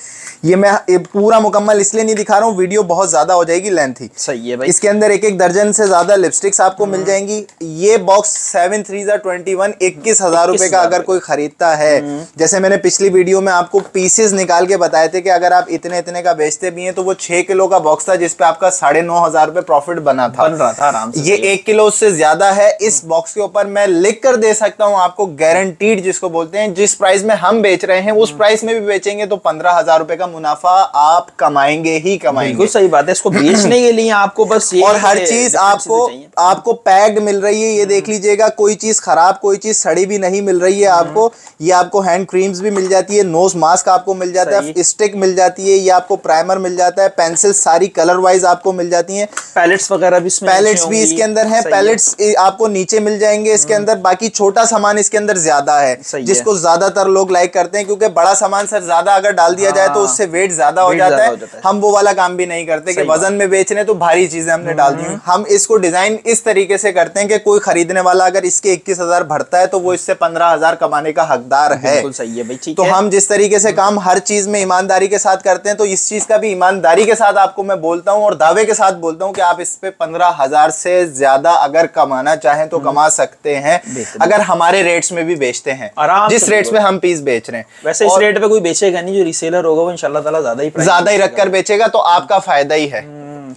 ये मैं पूरा मुकम्मल इसलिए नहीं दिखा रहा हूँ, वीडियो बहुत ज्यादा हो जाएगी लेंथी। सही है भाई। इसके अंदर एक एक दर्जन से ज्यादा लिपस्टिक्स आपको मिल जाएंगी। ये बॉक्स 7 3 21 21,000 रुपए का अगर कोई खरीदता है। जैसे मैंने पिछली वीडियो में आपको पीसेस निकाल के बताए थे कि अगर आप इतने इतने का बेचते भी हैं तो वो 6 किलो का बॉक्स था जिसपे आपका 9,500 रुपए प्रॉफिट बन रहा था आराम से। ये 1 किलो से ज्यादा है। इस बॉक्स के ऊपर मैं लिख कर दे सकता हूँ आपको, गारंटीड जिसको बोलते हैं, जिस प्राइस में हम बेच रहे हैं उस प्राइस में भी बेचेंगे तो 15,000 रुपए का मुनाफा आप कमाएंगे ही कमाएंगे। बिल्कुल सही बात है। इसको बेचने के लिए आपको बस ये, और हर चीज आपको पैक्ड मिल रही है। ये देख लीजिएगा, कोई चीज खराब, कोई चीज सड़ी भी नहीं मिल रही है आपको। ये आपको हैंड क्रीम्स भी मिल जाती है, नोज मास्क आपको मिल जाता है, स्टिक मिल जाती है, ये आपको प्राइमर मिल जाता है, पेंसिल सारी कलर वाइज आपको मिल जाती हैं, पैलेट्स वगैरह भी पैलेट्स भी इसके अंदर हैं। पैलेट्स आपको नीचे मिल जाएंगे इसके अंदर। बाकी छोटा सामान इसके अंदर ज्यादा है, जिसको ज्यादातर लोग लाइक करते हैं, क्योंकि बड़ा सामान सर ज्यादा अगर डाल दिया जाए तो उससे वेट ज्यादा हो जाता है। हम वो वाला काम भी नहीं करते कि वजन में बेच रहे तो भारी चीजें हमने डाल दी। हम इसको डिजाइन इस तरीके से करते हैं कि कोई खरीदने वाला अगर इसके 21,000 भरता है तो वो इससे 15,000 कमाने का हकदार है। सही है भाई। तो हम जिस तरीके से काम हर चीज में ईमानदारी के साथ करते हैं, तो इस चीज का भी ईमानदारी के साथ आपको मैं बोलता हूं और दावे के साथ बोलता हूं कि आप इस पे 15,000 से ज्यादा अगर कमाना चाहें तो कमा सकते हैं, अगर हमारे रेट्स में भी बेचते हैं, जिस रेट्स में हम पीस बेच रहे हैं। वैसे इस रेट पे कोई बेचेगा नहीं, जो रीसेलर होगा वो इंशाल्लाह ताला ज्यादा ही रखकर बेचेगा, तो आपका फायदा ही है।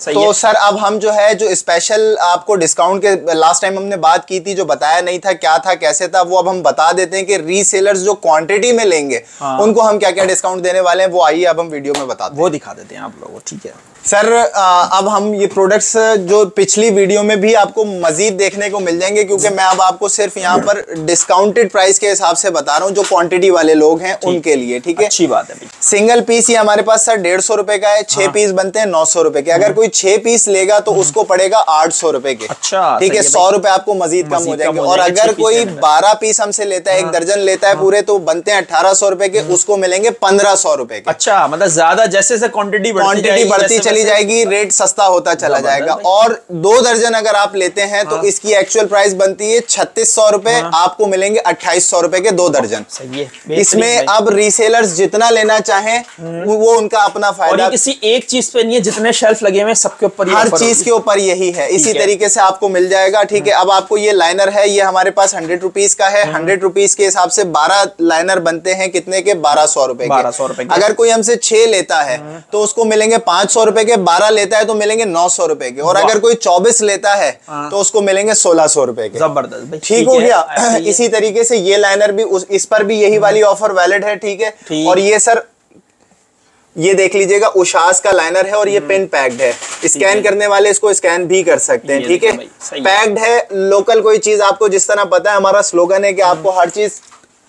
तो सर अब हम जो है जो स्पेशल आपको डिस्काउंट के लास्ट टाइम हमने बात की थी, जो बताया नहीं था क्या था कैसे था, वो अब हम बता देते हैं कि रीसेलर्स जो क्वांटिटी में लेंगे उनको हम क्या क्या डिस्काउंट देने वाले हैं, वो आइए अब हम वीडियो में बताते हैं, वो दिखा देते हैं आप लोगों को। ठीक है सर। अब हम ये प्रोडक्ट्स जो पिछली वीडियो में भी आपको मजीद देखने को मिल जाएंगे, क्योंकि मैं अब आपको सिर्फ यहाँ पर डिस्काउंटेड प्राइस के हिसाब से बता रहा हूँ, जो क्वांटिटी वाले लोग हैं उनके लिए। ठीक है, अच्छी बात है। सिंगल पीस ये हमारे पास सर 150 रुपए का है, 6 पीस बनते हैं 900 रुपए के। अगर कोई 6 पीस लेगा तो उसको पड़ेगा 800 रुपए के। अच्छा, ठीक है, 100 रुपए आपको मजीद कम हो जाएंगे। और अगर कोई 12 पीस हमसे लेता है, एक दर्जन लेता है पूरे, तो बनते हैं 1800 रुपए के, उसको मिलेंगे 1500 रुपए के। अच्छा, मतलब ज्यादा जैसे क्वांटिटी बढ़ती चली जाएगी, रेट सस्ता होता चला जाएगा। और 2 दर्जन अगर आप लेते हैं तो इसकी एक्चुअल प्राइस बनती है 3600 रुपए, आपको मिलेंगे 2800 रुपए के 2 दर्जन। इसमें अब रीसेलर्स जितना लेना चाहें वो उनका अपना फायदा। और किसी एक चीज पे नहीं है, जितने शेल्फ लगे हुए सबके ऊपर, हर चीज के ऊपर यही है, इसी तरीके से आपको मिल जाएगा। ठीक है, अब आपको ये लाइनर है, ये हमारे पास 100 रुपीज का है। 100 रुपीज के हिसाब से 12 लाइनर बनते हैं, कितने के? 1200 रुपए के। अगर कोई हमसे 6 लेता है तो उसको मिलेंगे 500 रुपए के, 12 लेता है तो मिलेंगे 900 रुपए के, और अगर कोई 24 लेता है तो उसको मिलेंगे 1600 रुपए के। जबरदस्त भाई, ठीक हो गया। इसी तरीके से ये लाइनर भी इस पर भी यही वाली ऑफर वैलिड है। ठीक है, और ये सर ये देख लीजिएगा, उशास का लाइनर है और ये पेन पैक्ड है। स्कैन करने वाले इसको स्कैन भी कर सकते हैं। ठीक है, पैक्ड है। लोकल कोई चीज आपको जिस तरह पता है, हमारा स्लोगन है कि आपको हर चीज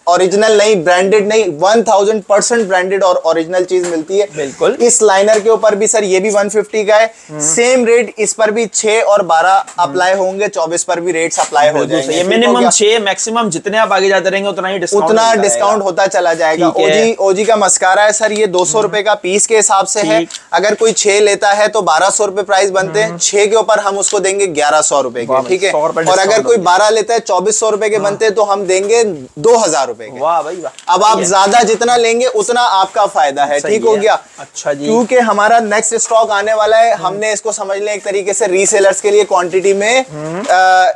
ओरिजिनल नहीं, ब्रांडेड नहीं, 1000% ब्रांडेड और ओरिजिनल चीज मिलती है। बिल्कुल। इस लाइनर के ऊपर भी सर ये भी 150 का है। सेम रेट इस पर भी 6 और 12 अप्लाई होंगे, 24 पर भी रेट्स अप्लाई हो जाएंगे। ये मिनिमम 6, मैक्सिमम जितने आप आगे जाते रहेंगे उतना ही डिस्काउंट होता चला जाएगा। ओजी का मस्कारा है सर, ये 200 रुपए का पीस के हिसाब से है। अगर कोई 6 लेता है तो 1200 रुपए प्राइस बनते हैं, 6 के ऊपर हम उसको देंगे 1100 रुपए के। ठीक है, और अगर कोई 12 लेता है 2400 रुपए के बनते हैं तो हम देंगे 2000 रुपए के। वाह भाई वाह। अब आप ज्यादा जितना लेंगे उतना आपका फायदा है। ठीक हो गया। अच्छा जी, क्योंकि हमारा नेक्स्ट स्टॉक आने वाला है, हमने इसको समझ लें एक तरीके से रीसेलर्स के लिए क्वांटिटी में,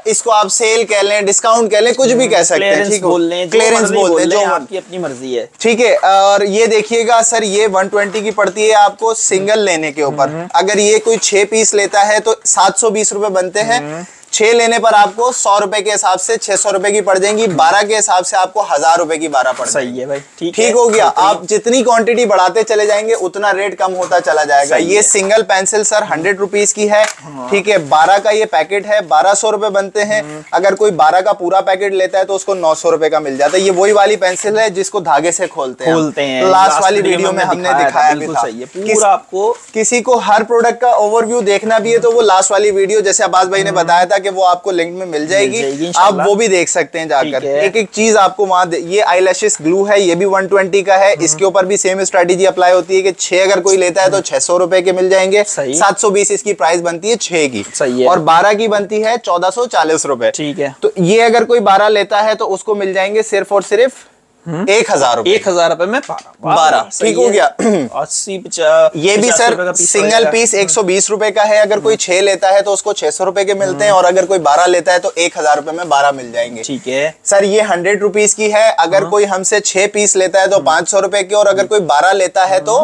इसको आप सेल कह लें, डिस्काउंट कह लें, कुछ भी कह सकते हैं। ठीक हो, क्लियरेंस बोलते हैं, जो आपकी अपनी मर्जी है। ठीक है, और ये देखिएगा सर, ये 120 की पड़ती है आपको सिंगल लेने के ऊपर। अगर ये कोई 6 पीस लेता है तो 720 रुपए बनते हैं। 6 लेने पर आपको 100 रुपए के हिसाब से 600 रुपए की पड़ जाएंगी। 12 के हिसाब से आपको 1000 रुपए की 12 पड़ जाएगी। सही है भाई, ठीक हो गया। आप जितनी क्वांटिटी बढ़ाते चले जाएंगे उतना रेट कम होता चला जाएगा। ये सिंगल पेंसिल सर 100 रुपीज की है। ठीक है, 12 का ये पैकेट है, 1200 रुपए बनते हैं। अगर कोई 12 का पूरा पैकेट लेता है तो उसको 900 रुपए का मिल जाता है। ये वही वाली पेंसिल है जिसको धागे से खोलते हैं। लास्ट वाली वीडियो में हमने दिखाया भी था। पूरा आपको किसी को हर प्रोडक्ट का ओवरव्यू देखना भी है तो वो लास्ट वाली वीडियो, जैसे अब्बास भाई ने बताया था इंस्टा के, वो आपको लिंक में मिल जाएगी, आप वो भी देख सकते हैं जाकर। एक एक चीज आपको वहां, ये आई लैशेस ग्लू है, ये भी 120 का है। इसके ऊपर भी सेम स्ट्रेटेजी अप्लाई होती है कि 6 अगर कोई लेता है तो 600 रुपए के मिल जाएंगे। 720 इसकी प्राइस बनती है 6 की, और 12 की बनती है 1440 रुपए। ठीक है, तो ये अगर कोई 12 लेता है तो उसको मिल जाएंगे सिर्फ और सिर्फ 1000 रुपए। 1000 रुपए में 12, ठीक हो गया। 80 50, ये भी सर सिंगल पीस 120 रुपए का है। अगर कोई 6 लेता है तो उसको 600 रुपए के मिलते हैं, और अगर कोई 12 लेता है तो 1000 रुपए में 12 मिल जाएंगे। ठीक है सर, ये 100 रुपीज की है। अगर कोई हमसे 6 पीस लेता है तो 500 रुपए के, और अगर कोई 12 लेता है तो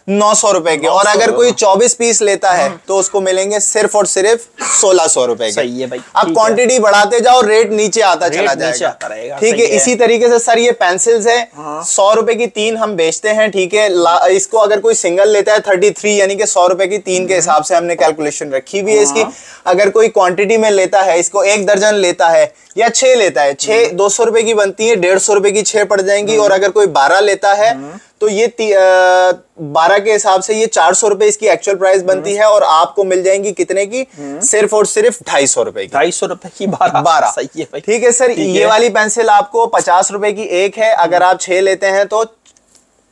900 रुपए के, और अगर कोई 24 पीस लेता है तो उसको मिलेंगे सिर्फ और सिर्फ 1600 रुपए के। सही है भाई, अब क्वांटिटी बढ़ाते जाओ, रेट नीचे आता चला जाएगा। ठीक है, इसी तरीके से सर ये पेंसिल्स है, 100 रुपए की 3 हम बेचते हैं। ठीक है, इसको अगर कोई सिंगल लेता है 33, यानी कि 100 रुपए की 3 के हिसाब से हमने कैलकुलेशन रखी हुई है इसकी। अगर कोई क्वांटिटी में लेता है, इसको 1 दर्जन लेता है या 6 लेता है, 6 200 रुपए की बनती है, 150 रुपए की 6 पड़ जाएंगी। और अगर कोई 12 लेता है तो ये 12 के हिसाब से ये 400 रुपए इसकी एक्चुअल प्राइस बनती है, और आपको मिल जाएंगी कितने की? सिर्फ और सिर्फ 250 रुपए की। 250 रुपए की 12। सही है भाई, ठीक है सर। ये वाली पेंसिल आपको 50 रुपए की एक है, अगर आप 6 लेते हैं तो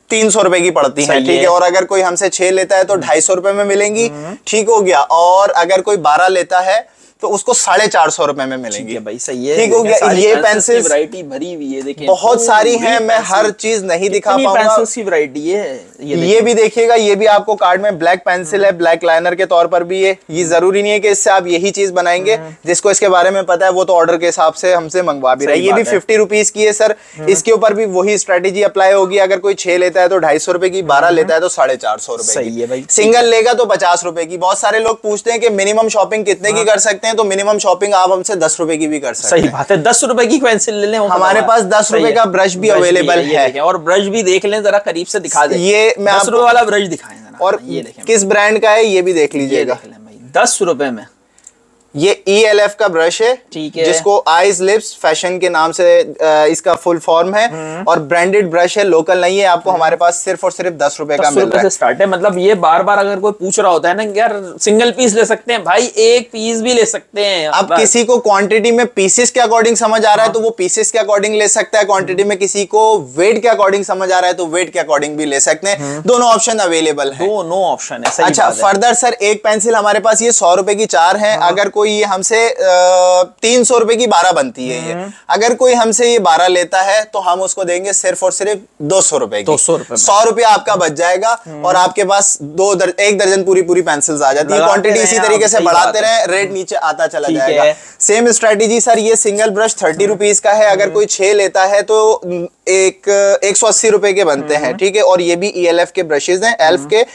300 रुपए की पड़ती है। ठीक है, और अगर कोई हमसे 6 लेता है तो 250 रुपए में मिलेंगी। ठीक हो गया, और अगर कोई 12 लेता है तो उसको 450 रुपए में मिलेंगी। भाई सही है, ठीक हो गया। ये पेंसिल वैरायटी भरी हुई है, देखिए बहुत सारी हैं, मैं हर चीज नहीं दिखा पाऊंगा। पेंसिल्स की वैरायटी है, ये भी देखिएगा, ये भी आपको कार्ड में ब्लैक पेंसिल है, ब्लैक लाइनर के तौर पर भी है। ये जरूरी नहीं है कि इससे आप यही चीज बनाएंगे, जिसको इसके बारे में पता है वो तो ऑर्डर के हिसाब से हमसे मंगवा भी रहा है। ये भी 50 रुपीज की है सर, इसके ऊपर भी वही स्ट्रेटेजी अप्लाई होगी। अगर कोई 6 लेता है तो 250 रुपए की, 12 लेता है तो 450 रुपए। सही है भाई, सिंगल लेगा तो 50 रुपए की। बहुत सारे लोग पूछते हैं कि मिनिमम शॉपिंग कितने की कर सकते हैं, तो मिनिमम शॉपिंग आप हमसे 10 रुपए की भी कर सकते हैं। सही बात है, 10 रुपए की पेंसिल ले लें, हमारे पास 10 रुपए का ब्रश भी अवेलेबल है, और ब्रश भी देख लें, जरा करीब से दिखा दें। ये मैं 10 रुपए वाला ब्रश दिखाएं जरा, और ये देखें किस ब्रांड का है ये भी देख लीजिएगा। 10 रुपए में ये ELF का ब्रश है, ठीक है, जिसको आइज लिप्स फैशन के नाम से इसका फुल फॉर्म है, और ब्रांडेड ब्रश है, लोकल नहीं है। आपको हमारे पास सिर्फ और सिर्फ 10 रुपए का मिल रहा है। से स्टार्ट है। मतलब ये बार बार अगर कोई पूछ रहा होता है ना यार सिंगल पीस ले सकते हैं, भाई एक पीस भी ले सकते हैं। अब किसी को क्वांटिटी में पीसेस के अकॉर्डिंग समझ आ रहा है तो वो पीसेस के अकॉर्डिंग ले सकता है, क्वांटिटी में किसी को वेट के अकॉर्डिंग समझ आ रहा है तो वेट के अकॉर्डिंग भी ले सकते हैं। दोनों ऑप्शन अवेलेबल है, दोनों ऑप्शन है। अच्छा, फर्दर सर एक पेंसिल हमारे पास ये 100 रुपए की 4 है। अगर कोई ये हमसे 300 रुपए की 12 बनती है ये, अगर कोई हमसे ये 12 लेता है तो हम उसको देंगे सिर्फ और सिर्फ 200 रुपए की। 200 रुपए, 100 रुपए आपका बच जाएगा, और आपके पास एक दर्जन पूरी पेंसिल्स आ जाती है। क्वांटिटी इसी तरीके से बढ़ाते रहे, रेट नीचे आता चला जाएगा। सेम स्ट्रेटेजी सर, ये सिंगल ब्रश 30 रुपीज का है। अगर कोई 6 लेता है तो 180 रुपए के बनते हैं। ठीक है, और ये भी ELF के ब्रशेज हैं, एल्फ के।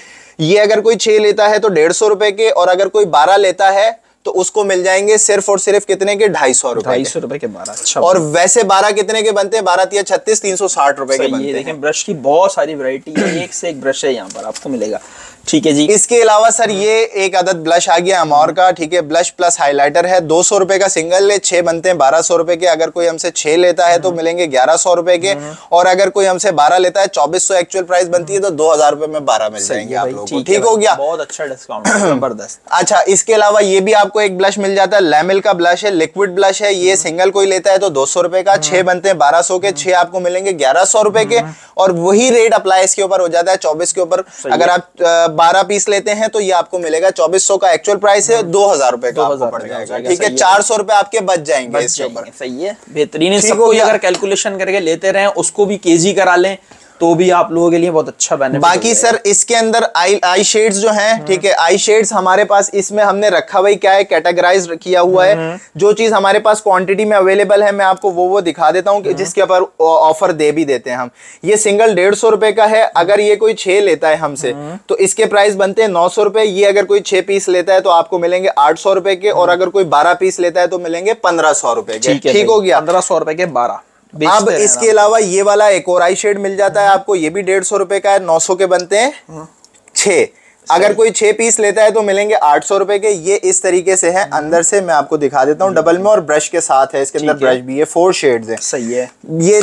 ये अगर कोई 6 लेता है तो 150 रुपए के, और अगर कोई 12 लेता है तो उसको मिल जाएंगे सिर्फ और सिर्फ कितने के? 250 रुपए। 250 रुपए के 12। अच्छा, और वैसे 12 कितने के बनते हैं? 12 × 36 360 रुपए के बनते हैं। देखें ब्रश की बहुत सारी वैरायटी है, एक से एक ब्रश है यहाँ पर आपको मिलेगा। ठीक है जी। इसके अलावा सर ये एक अदद ब्लश आ गया अमौर का। ठीक है, ब्लश प्लस हाइलाइटर है, 200 रुपए का सिंगल है, 6 बनते हैं 1200 रुपए के। अगर कोई हमसे 6 लेता है तो मिलेंगे 1100 रुपए के, और अगर कोई हमसे 12 लेता है 2400 एक्चुअल प्राइस बनती है तो 2000 रुपए में 12 मिल जाएंगे आप लोगों को। ठीक हो गया, बहुत अच्छा डिस्काउंट, जबरदस्त। अच्छा, इसके अलावा ये भी आपको एक ब्लश मिल जाता है, लैमिल का ब्लश है, लिक्विड ब्लश है। ये सिंगल कोई लेता है तो 200 रुपए का, 6 बनते हैं 1200 के, 6 आपको मिलेंगे 1100 रुपए के, और वही रेट अप्लाई इसके ऊपर हो जाता है 24 के ऊपर। अगर आप 12 पीस लेते हैं तो ये आपको मिलेगा 2400 का एक्चुअल प्राइस है, 2000 रुपए का आपको पड़ जाएगा। ठीक है, 400 रुपए आपके बच जाएंगे इसके ऊपर। सही है, बेहतरीन। सबको अगर कैलकुलेशन करके लेते रहे, उसको भी केजी करा लें तो भी आप लोगों के लिए बहुत अच्छा बेनिफिट। बाकी सर इसके अंदर आई शेड्स जो हैं, ठीक है, आई शेड्स हमारे पास इसमें हमने रखा भाई क्या है, कैटेगराइज किया हुआ है। जो चीज हमारे पास क्वांटिटी में अवेलेबल है मैं आपको वो दिखा देता हूँ कि जिसके ऊपर ऑफर दे भी देते हैं हम। ये सिंगल 150 रुपए का है। अगर ये कोई 6 लेता है हमसे तो इसके प्राइस बनते हैं 900 रुपए। ये अगर कोई 6 पीस लेता है तो आपको मिलेंगे 800 रुपए के, और अगर कोई 12 पीस लेता है तो मिलेंगे 1500 रुपए के। ठीक हो गया, 1500 रुपए के 12। अब इसके अलावा ये वाला एक और आई शेड मिल जाता है आपको, ये भी 150 रुपए का है, 900 के बनते हैं 6। अगर कोई 6 पीस लेता है तो मिलेंगे 800 रुपए के। ये इस तरीके से है, अंदर से मैं आपको दिखा देता हूँ डबल में, और ब्रश के साथ है, इसके अंदर ब्रश भी है, 4 शेड्स है। सही है। ये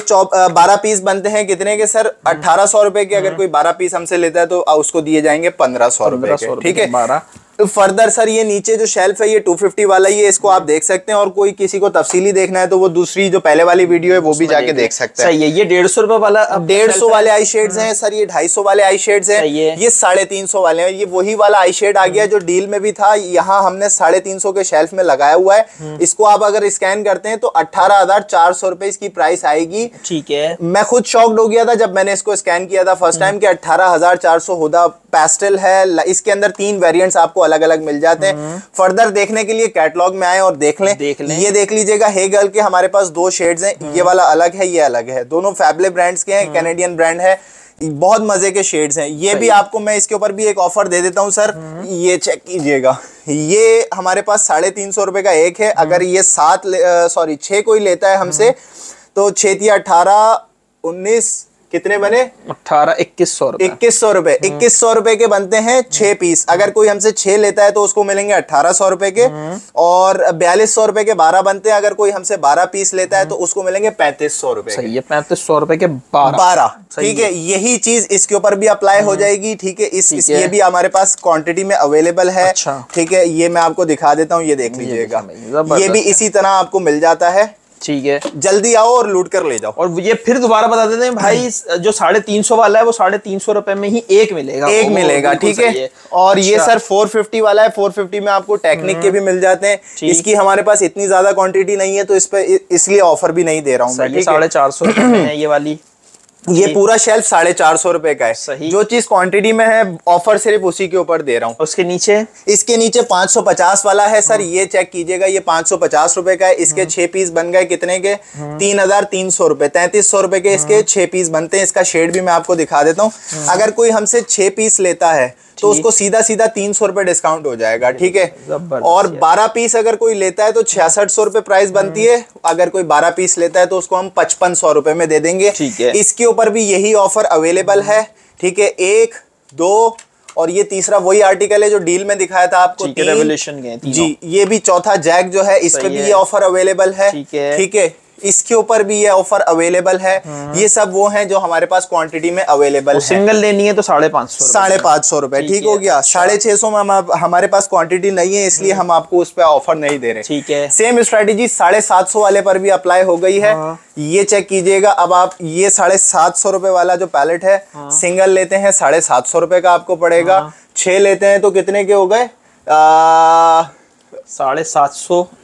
12 पीस बनते हैं कितने के सर? 1800 रुपए के। अगर कोई 12 पीस हमसे लेता है तो उसको दिए जाएंगे 1500 रुपए के। ठीक है, फर्दर सर ये नीचे जो शेल्फ है ये 250 वाला ही है, इसको आप देख सकते हैं, और कोई किसी को तफसीली देखना है तो वो दूसरी जो पहले वाली वीडियो है वो भी जाके देख सकते हैं। सही है। ये 150 रुपए वाला 150 वाले आई शेड्स हैं सर, ये 250 वाले आई शेड्स हैं, ये 350 वाले हैं। ये वही वाला आई शेड आ गया जो डील में भी था, यहाँ हमने 350 के शेल्फ में लगाया हुआ है। इसको आप अगर स्कैन करते हैं तो 18,400 रुपए इसकी प्राइस आएगी। ठीक है। मैं खुद शॉक्ड हो गया था जब मैंने इसको स्कैन किया था फर्स्ट टाइम कि 18,400 हुदा पेस्टल है। इसके अंदर 3 वेरिएंट्स आपको अलग अलग मिल जाते हैं। फर्दर देखने के लिए कैटलॉग में आए और देख लें। ये देख लीजिएगा हेगल के हमारे पास 2 शेड्स हैं, ये वाला अलग है, ये अलग है, दोनों फैबले ब्रांड्स के हैं, कैनेडियन ब्रांड है, बहुत मजे के शेड्स हैं। ये भी आपको मैं इसके ऊपर भी एक ऑफर दे देता हूं सर, ये चेक कीजिएगा, ये हमारे पास 350 रुपए का एक है। अगर ये 6 कोई लेता है हमसे तो 6 या 18 19 कितने बने 2100 रुपए 2100 रुपए 2100 रुपए के बनते हैं 6 पीस। अगर कोई हमसे 6 लेता है तो उसको मिलेंगे 1800 रुपए के, और 4200 रुपए के 12 बनते हैं। अगर कोई हमसे 12 पीस लेता है तो उसको मिलेंगे 3500 रुपए। सही है, 3500 रुपए के 12। ठीक है, यही चीज इसके ऊपर भी अप्लाई हो जाएगी। ठीक है, ये भी हमारे पास क्वांटिटी में अवेलेबल है। ठीक है, ये मैं आपको दिखा देता हूँ, ये देख लीजिएगा, ये भी इसी तरह आपको मिल जाता है। ठीक है, जल्दी आओ और लूट कर ले जाओ। और ये फिर दोबारा बता देते हैं भाई, जो 350 वाला है वो 350 रुपए में ही एक मिलेगा। ठीक है। और ये सर 450 वाला है, 450 में आपको टेक्निक के भी मिल जाते हैं। इसकी हमारे पास इतनी ज्यादा क्वांटिटी नहीं है तो इस पे इसलिए ऑफर भी नहीं दे रहा हूँ। 450 रुपए में है ये वाली। ये पूरा शेल्फ 450 रुपए का है। सही। जो चीज क्वांटिटी में है ऑफर सिर्फ उसी के ऊपर दे रहा हूँ। उसके नीचे इसके नीचे 550 वाला है सर, ये चेक कीजिएगा, ये 550 रुपए का है। इसके 6 पीस बन गए कितने के 3,300 रुपए, 3300 रुपए के इसके 6 पीस बनते हैं। इसका शेड भी मैं आपको दिखा देता हूँ। अगर कोई हमसे 6 पीस लेता है तो उसको सीधा 300 रुपए डिस्काउंट हो जाएगा। ठीक है, और 12 पीस अगर कोई लेता है तो 6600 रुपए प्राइस बनती है। अगर कोई 12 पीस लेता है तो उसको हम 5500 रुपए में दे देंगे। ठीक है, इसके ऊपर भी यही ऑफर अवेलेबल है। ठीक है, 1 2 और ये तीसरा वही आर्टिकल है जो डील में दिखाया था आपको, रेवोल्यूशन के जी। ये भी चौथा जैक जो है, इस पे भी ये ऑफर अवेलेबल है। ठीक है, इसके ऊपर भी ये ऑफर अवेलेबल है। ये सब वो हैं जो हमारे पास क्वांटिटी में अवेलेबल है। सिंगल लेनी है तो 550 रुपए। ठीक हो गया। 650 में हमारे पास क्वांटिटी नहीं है, इसलिए हम आपको उस पर ऑफर नहीं दे रहे। ठीक है, सेम स्ट्रेटेजी 750 वाले पर भी अप्लाई हो गई है। ये चेक कीजिएगा। अब आप ये 750 रुपए वाला जो पैलेट है, सिंगल लेते हैं 750 रुपए का आपको पड़ेगा। 6 लेते हैं तो कितने के हो गए 750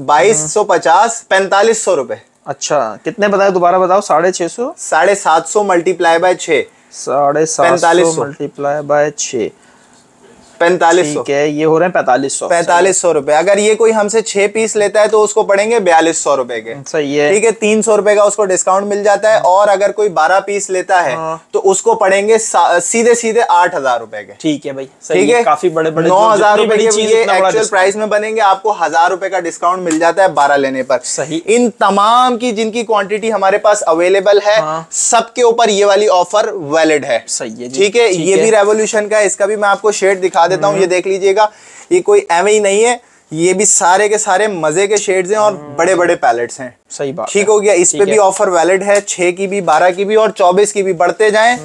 2250 4500 रुपए। अच्छा, कितने बताए दोबारा बताओ। 650 750 मल्टीप्लाई बाय 6 750 मल्टीप्लाई बाय 6 4500। ठीक है, ये हो रहे हैं 4500 रुपए। अगर ये कोई हमसे 6 पीस लेता है तो उसको पड़ेंगे 4200 रुपए के। सही है। ठीक है, 300 रुपए का उसको डिस्काउंट मिल जाता है। और अगर कोई 12 पीस लेता है तो उसको पड़ेंगे सीधे 8000 रुपए के। ठीक है भाई, ठीक है, काफी बड़े 9000 रुपए के ये एक्चुअल प्राइस में बनेंगे। आपको 1000 रुपए का डिस्काउंट मिल जाता है 12 लेने पर। सही। इन तमाम की जिनकी क्वांटिटी हमारे पास अवेलेबल है, सबके ऊपर ये वाली ऑफर वैलिड है। सही है। ठीक है, ये भी रेवोल्यूशन का है, इसका भी मैं आपको शेड दिखा देता हूँ। ये देख लीजिएगा, ये कोई एवं ही नहीं है, ये भी सारे के सारे मजे के शेड्स हैं और बड़े बड़े पैलेट्स हैं। सही बात। ठीक हो गया। इस पे भी ऑफर वैलिड है, 6 की भी, 12 की भी और 24 की भी। बढ़ते जाएं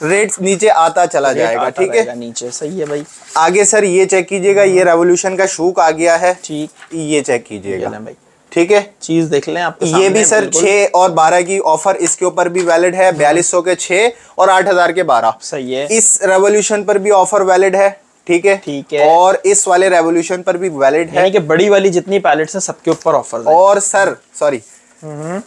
रेट नीचे आता चला जाएगा। ठीक है, नीचे। सही है भाई। आगे सर ये चेक कीजिएगा, ये रेवोल्यूशन का शूक आ गया है। ठीक, ये चेक कीजिएगा भाई। ठीक है, चीज देख लें आप। ये भी सर 6 और 12 की ऑफर इसके ऊपर भी वैलिड है। 4200 के 6 और 8000 के 12। सही है। इस रेवोल्यूशन पर भी ऑफर वैलिड है। ठीक है, ठीक है। और इस वाले रेवोल्यूशन पर भी वैलिड है, यानी कि बड़ी वाली जितनी पैलेट्स हैं सबके ऊपर ऑफर है। और सर सॉरी,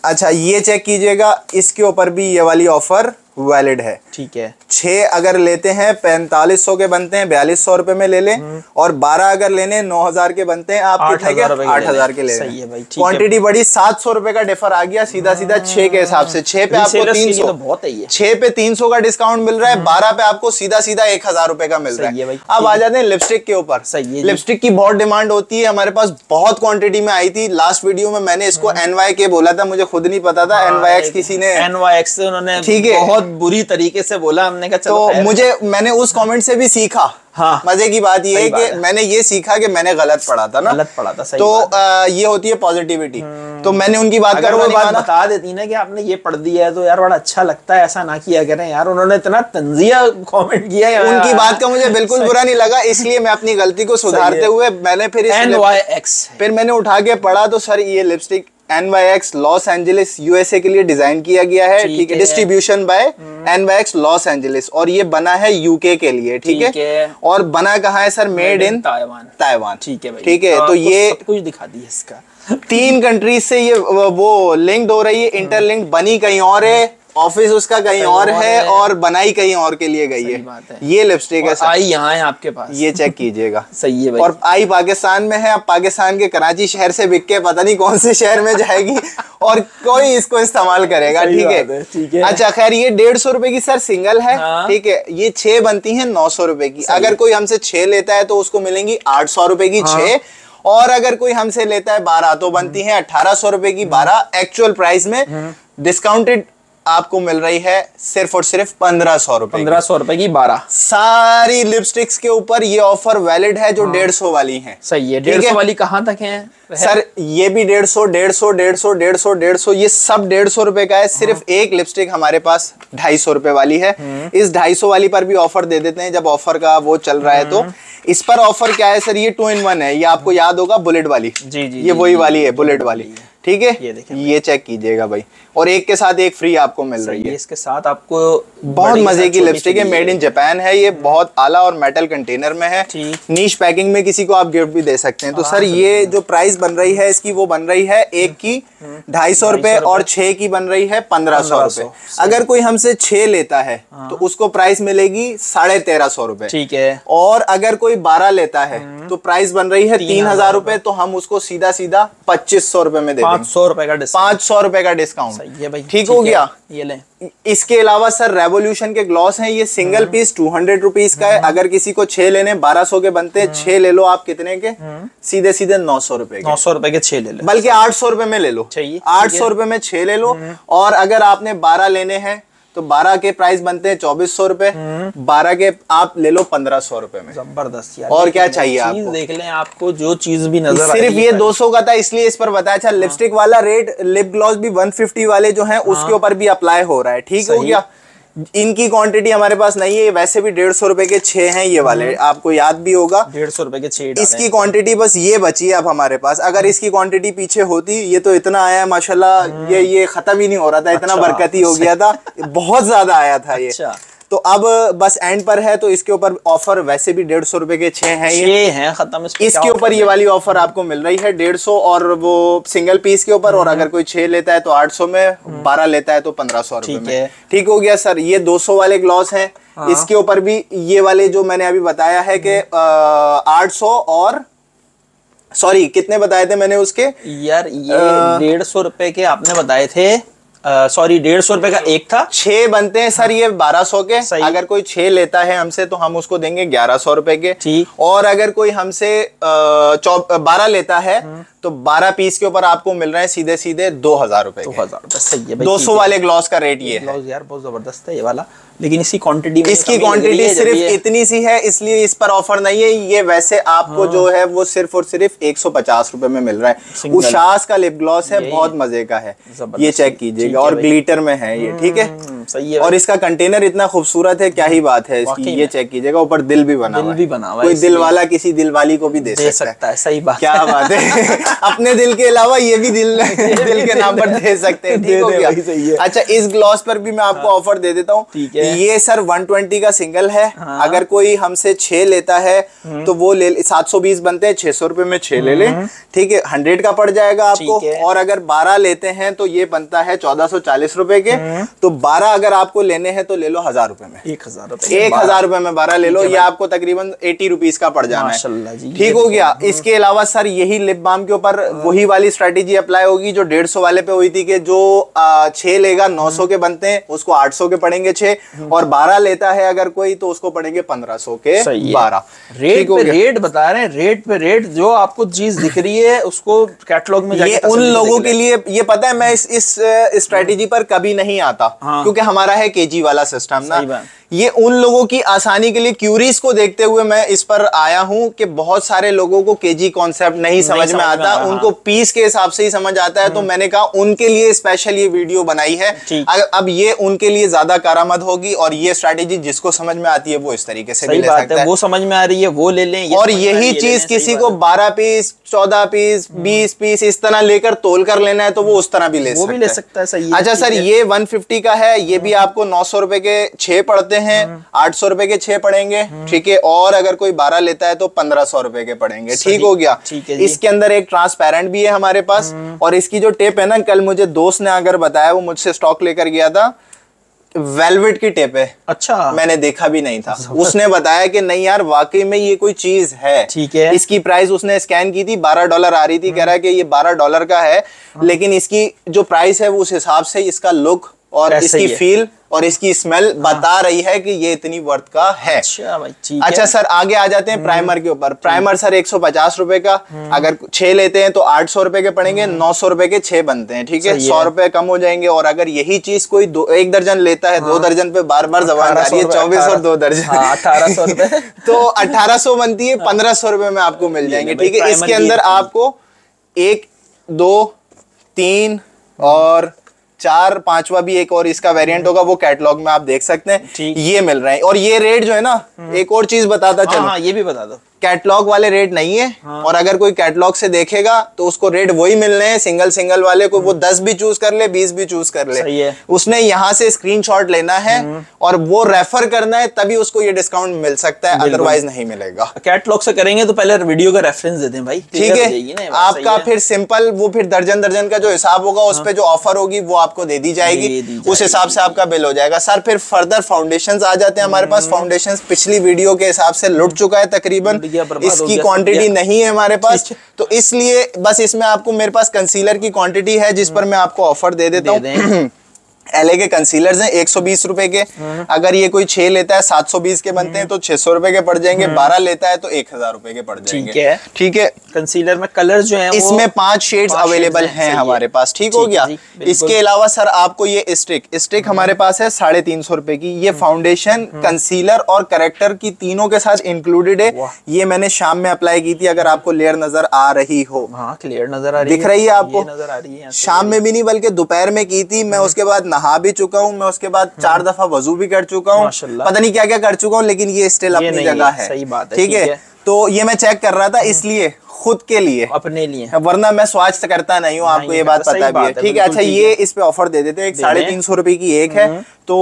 अच्छा ये चेक कीजिएगा, इसके ऊपर भी ये वाली ऑफर वैलिड है। ठीक है, 6 अगर लेते हैं 4500 के बनते हैं, 4200 रुपए में ले लें। और 12 अगर लेने 9000 के बनते हैं, आप कितने के 8000 के ले सही है भाई। क्वांटिटी बड़ी 700 रुपए का डिफर आ गया सीधा 6 के हिसाब से। 6 पे आपको 300 तो बहुत है। 6 पे 300 का डिस्काउंट मिल रहा है, 12 पे आपको सीधा 1000 रुपए का मिल रहा है। अब आ जाते हैं लिपस्टिक के ऊपर। सही है। लिपस्टिक की बहुत डिमांड होती है, हमारे पास बहुत क्वांटिटी में आई थी। लास्ट वीडियो में मैंने इसको NYK बोला था, मुझे खुद नहीं पता था NYX किसी ने NYX से उन्होंने ठीक है बहुत बहुत बुरी तरीके से बोला, हमने कहा चलो तो मैंने उस कमेंट से भी सीखा। हाँ, मजे की बात ये है कि मैंने ये सीखा कि मैंने गलत पढ़ा था ना, गलत पढ़ा था, सही तो ये होती है पॉजिटिविटी। तो मैंने उनकी बात अगर वो बात बता देती ना कि आपने ये पढ़ दिया है तो यार बड़ा अच्छा लगता है, ऐसा ना किया करें यार। उन्होंने इतना तंजिया कमेंट किया है, उनकी बात का मुझे बिल्कुल बुरा नहीं लगा, इसलिए मैं अपनी गलती को सुधारते हुए मैंने फिर मैंने उठा के पढ़ा तो सर ये lipstick NYX Los Angeles USA के लिए डिजाइन किया गया है, ठीक है, distribution by NYX Los Angeles, और ये बना है UK के लिए, ठीक है। और बना कहाँ है सर? मेड इन ताइवान, ठीक है, ठीक है। तो ये सब कुछ दिखा दिया इसका। 3 कंट्रीज से ये वो लिंक्ड हो रही है, इंटरलिंक्ड, बनी कहीं और है, ऑफिस उसका कहीं और है, और बनाई कहीं और के लिए गई है। ये लिपस्टिक है, आई यहाँ है आपके पास, ये चेक कीजिएगा। सही है भाई। और आई पाकिस्तान में है, अब पाकिस्तान के कराची शहर से बिक के पता नहीं कौन से शहर में जाएगी और कोई इसको इस्तेमाल करेगा, ठीक है। अच्छा खैर, ये 150 रुपए की सर सिंगल है, ठीक है। ये 6 बनती है 900 रुपए की। अगर कोई हमसे 6 लेता है तो उसको मिलेंगी 800 रुपए की 6, और अगर कोई हमसे लेता है 12 तो बनती है 1800 रुपए की 12। एक्चुअल प्राइस में डिस्काउंटेड आपको मिल रही है सिर्फ और सिर्फ 1500 रुपए, 1500 रुपए की 12। सारी लिपस्टिक्स के ऊपर ये ऑफर वैलिड है जो 150 वाली हैं। सही है। 150 वाली कहाँ तक है सर? ये भी 150 ये सब 150 रुपए का है। सिर्फ एक लिपस्टिक हमारे पास 250 रुपए वाली है। इस 250 वाली पर भी ऑफर दे देते हैं जब ऑफर का वो चल रहा है। तो इस पर ऑफर क्या है सर? ये 2 in 1 है। ये आपको याद होगा बुलेट वाली, जी, ये वही वाली है, बुलेट वाली, ठीक है। ये चेक कीजिएगा भाई, और एक के साथ एक फ्री आपको मिल रही है। इसके साथ आपको बहुत मजे की लिपस्टिक है, मेड इन जापान है। ये बहुत आला और मेटल कंटेनर में है, नीश पैकिंग में, किसी को आप गिफ्ट भी दे सकते हैं। तो सर ये जो प्राइस बन रही है इसकी, वो बन रही है एक की 250 रुपए और 6 की बन रही है 1500 रुपए। अगर कोई हमसे 6 लेता है तो उसको प्राइस मिलेगी 1350 रुपए, ठीक है। और अगर कोई 12 लेता है तो प्राइस बन रही है 3000 रुपए। तो हम उसको सीधा सीधा 2500 रुपए में दे देंगे। 500 रुपए का डिस्काउंट, 500 रुपए का डिस्काउंट, ये भाई ठीक हो गया। ये लें। इसके अलावा सर रेवोल्यूशन के ग्लॉस हैं। ये सिंगल पीस 200 रुपीज का है। अगर किसी को 6 लेने 1200 के बनते हैं, 6 ले लो आप कितने के? सीधे सीधे 900 रुपए के। 900 रुपए के 6 ले लो, बल्कि 800 रुपए में ले लो, 800 रुपए में 6 ले लो। और अगर आपने 12 लेने हैं तो 12 के प्राइस बनते हैं 2400 रुपए, 12 के आप ले लो 1500 रुपए में। जबरदस्त यार। और क्या चाहिए आपको? देख लें, आपको जो चीज भी नजर सिर्फ ये 200 का था इसलिए इस पर बताया। अच्छा, लिपस्टिक वाला रेट, लिप ग्लॉस भी 150 वाले जो हैं उसके ऊपर भी अप्लाई हो रहा है, ठीक हो गया। इनकी क्वांटिटी हमारे पास नहीं है, वैसे भी 150 रुपए के 6 हैं ये वाले, आपको याद भी होगा। 150 रुपए के 6 इसकी क्वांटिटी बस ये बची है अब हमारे पास। अगर इसकी क्वांटिटी पीछे होती, ये तो इतना आया माशाल्लाह, ये खत्म ही नहीं हो रहा था, इतना बरकती हो गया था, बहुत ज्यादा आया था ये। तो अब बस एंड पर है, तो इसके ऊपर ऑफर वैसे भी 150 रुपए के 6 हैं, ये हैं खत्म। इसके ऊपर ये वाली ऑफर आपको मिल रही है 150 और वो सिंगल पीस के ऊपर। और अगर कोई 6 लेता है तो 800 में, 12 लेता है तो 1500 रुपए में, ठीक हो गया सर। ये 200 वाले ग्लॉस हैं। इसके ऊपर भी ये वाले जो मैंने अभी बताया है कि 800 और सॉरी कितने बताए थे मैंने उसके यार? ये 150 रुपए के आपने बताए थे, सॉरी 150 रुपए का एक था। 6 बनते हैं सर ये 1200 के। अगर कोई 6 लेता है हमसे तो हम उसको देंगे 1100 रुपए के, ठीक। और अगर कोई हमसे 12 लेता है तो 12 पीस के ऊपर आपको मिल रहे हैं सीधे सीधे 2000 रुपए। 2000 रुपए, सही है भाई। 200 वाले ग्लॉस का रेट ये है। यार बहुत जबरदस्त है ये वाला, लेकिन इसकी क्वांटिटी सिर्फ इतनी सी है, इसलिए इस पर ऑफर नहीं है। ये वैसे आपको जो है वो सिर्फ और सिर्फ 150 रुपए में मिल रहा है। उषास का लिप ग्लॉस है, बहुत मजे का है, ये चेक कीजिएगा। और ग्लिटर में है ये, ठीक है, सही है। और इसका कंटेनर इतना खूबसूरत है, क्या ही बात है इसकी। ये चेक कीजिएगा, ऊपर दिल भी बना हुआ है। कोई दिल वाला किसी दिल वाली को भी दे सकता है। सही बात, क्या बात है। अपने दिल के अलावा ये भी दिल के नाम पर दे सकते हैं, ठीक हो गया। अच्छा, इस ग्लॉस पर भी मैं आपको ऑफर दे देता हूँ। ये सर 120 का सिंगल है। अगर कोई हमसे 6 लेता है तो वो ले 720 बनते हैं, 600 रुपए में 6 ले ले, ठीक है, 100 का पड़ जाएगा आपको। और अगर 12 लेते हैं तो ये बनता है 1440 रुपए के। तो 12 अगर आपको लेने हैं तो ले लो 1000 रुपए में, 1000 रुपए में 12 ले लो। ये आपको तकरीबन 80 रुपीज का पड़ जाना है, ठीक हो गया। इसके अलावा सर यही लिप बाम के ऊपर वही वाली स्ट्रेटेजी अप्लाई होगी जो 150 वाले पे हुई थी कि जो 6 लेगा 900 के बनते हैं उसको 800 के पड़ेंगे 6, और 12 लेता है अगर कोई तो उसको पड़ेंगे 1500 के 12। रेट पे रेट बता रहे हैं, रेट पे रेट, जो आपको चीज दिख रही है उसको कैटलॉग में ये उन लोगों के लिए, ये पता है मैं इस स्ट्रेटेजी पर कभी नहीं आता क्योंकि हमारा है केजी वाला सिस्टम ना। ये उन लोगों की आसानी के लिए, क्यूरीज को देखते हुए मैं इस पर आया हूं कि बहुत सारे लोगों को केजी कॉन्सेप्ट नहीं समझ में आता, उनको पीस के हिसाब से ही समझ आता है, तो मैंने कहा उनके लिए स्पेशल ये वीडियो बनाई है। अब ये उनके लिए ज्यादा कारामद होगी, और ये स्ट्रेटेजी जिसको समझ में आती है वो इस तरीके से भी ले सकता है। वो समझ में आ रही है वो ले लें, और यही चीज किसी को 12 पीस 14 पीस 20 पीस इस तरह लेकर तोल कर लेना है तो वो उस तरह भी ले सकता है। सही। अच्छा सर, ये 150 का है, ये भी आपको 900 रुपए के 6 पड़ते हैं, 800 रुपए के 6 पड़ेंगे, ठीक है। और अगर कोई 12 लेता है तो 1500 रुपए के पड़ेंगे, ठीक हो गया। इसके अंदर एक ट्रांसपेरेंट भी है हमारे पास, और इसकी जो टेप है ना, कल मुझे दोस्त ने अगर बताया, वो मुझसे स्टॉक लेकर गया था, वेलवेट की टेप है। अच्छा, मैंने देखा भी नहीं था, उसने बताया कि नहीं यार वाकई में ये कोई चीज है, ठीक है। इसकी प्राइस उसने स्कैन की थी, $12 आ रही थी, कह रहा है कि ये $12 का है, लेकिन इसकी जो प्राइस है वो उस हिसाब से इसका लुक और इसकी फील और इसकी स्मेल बता रही है कि ये इतनी वर्थ का है। अच्छा भाई, ठीक अच्छा है। सर, आगे आ जाते हैं प्राइमर के ऊपर। प्राइमर सर 150 रुपए का, अगर 6 लेते हैं तो 800 रुपए के पड़ेंगे, 900 रुपए के 6 बनते हैं, ठीक है। 100 रुपए कम हो जाएंगे। और अगर यही चीज कोई 1 दर्जन लेता है, 2 दर्जन पे बार बार जबान आ रही है, 24 और 2 दर्जन 1800 रुपए तो 1800 बनती है, 1500 रुपए में आपको मिल जाएंगे, ठीक है। इसके अंदर आपको 1 2 3 और 4 5वां भी एक और इसका वेरिएंट होगा, वो कैटलॉग में आप देख सकते हैं, ये मिल रहे हैं। और ये रेट जो है ना, एक और चीज बताता चलो। हाँ, ये भी बता दो, कैटलॉग वाले रेट नहीं है। और अगर कोई कैटलॉग से देखेगा तो उसको रेट वही मिलने हैं, सिंगल वाले को, वो 10 भी चूज कर ले, 20 भी चूज कर ले, सही है। उसने यहाँ से स्क्रीनशॉट लेना है और वो रेफर करना है, तभी उसको ये डिस्काउंट मिल सकता है, अदरवाइज नहीं मिलेगा। कैटलॉग से करेंगे तो पहले वीडियो का रेफरेंस दे दें भाई, ठीक है। आपका फिर सिंपल, वो फिर दर्जन का जो हिसाब होगा, उस पे जो ऑफर होगी वो आपको दे दी जाएगी, उस हिसाब से आपका बिल हो जाएगा। सर फिर फर्दर फाउंडेशन आ जाते हैं हमारे पास। फाउंडेशन पिछली वीडियो के हिसाब से लुट चुका है तकरीबन, इसकी क्वांटिटी नहीं है हमारे पास, तो इसलिए बस इसमें आपको, मेरे पास कंसीलर की क्वांटिटी है जिस पर मैं आपको ऑफर दे देता हूँ। LA के कंसीलर्स हैं 120 रुपए के, अगर ये कोई 6 लेता है 720 के बनते हैं तो 600 रुपए के पड़ जाएंगे, 12 लेता है तो 1000 रुपए के पड़ जाएंगे, ठीक है। कंसीलर में कलर जो है इसमें 5 शेड्स अवेलेबल हैं हमारे पास, ठीक हो गया। इसके अलावा सर आपको ये स्टिक हमारे पास है 350 रुपए की। ये फाउंडेशन, कंसीलर और करेक्टर की तीनों के साथ इंक्लूडेड है। ये मैंने शाम में अप्लाई की थी, अगर आपको लेयर नजर आ रही हो। हाँ, क्लियर नजर आ रही है, दिख रही है आपको? नजर आ रही है। शाम में भी नहीं बल्कि दोपहर में की थी मैं, उसके बाद नहा भी चुका हूँ मैं, उसके बाद 4 दफा वजू भी कर चुका हूँ, पता नहीं क्या क्या कर चुका हूँ, लेकिन ये स्टिल अपनी जगह है, सही बात है, ठीक है। तो ये मैं चेक कर रहा था इसलिए, खुद के लिए, अपने लिए, वरना मैं स्वाच करता नहीं हूँ, आपको ये बात पता भी है, ठीक है। अच्छा, ये इस पे ऑफर दे देते हैं, 350 रुपए की एक है, तो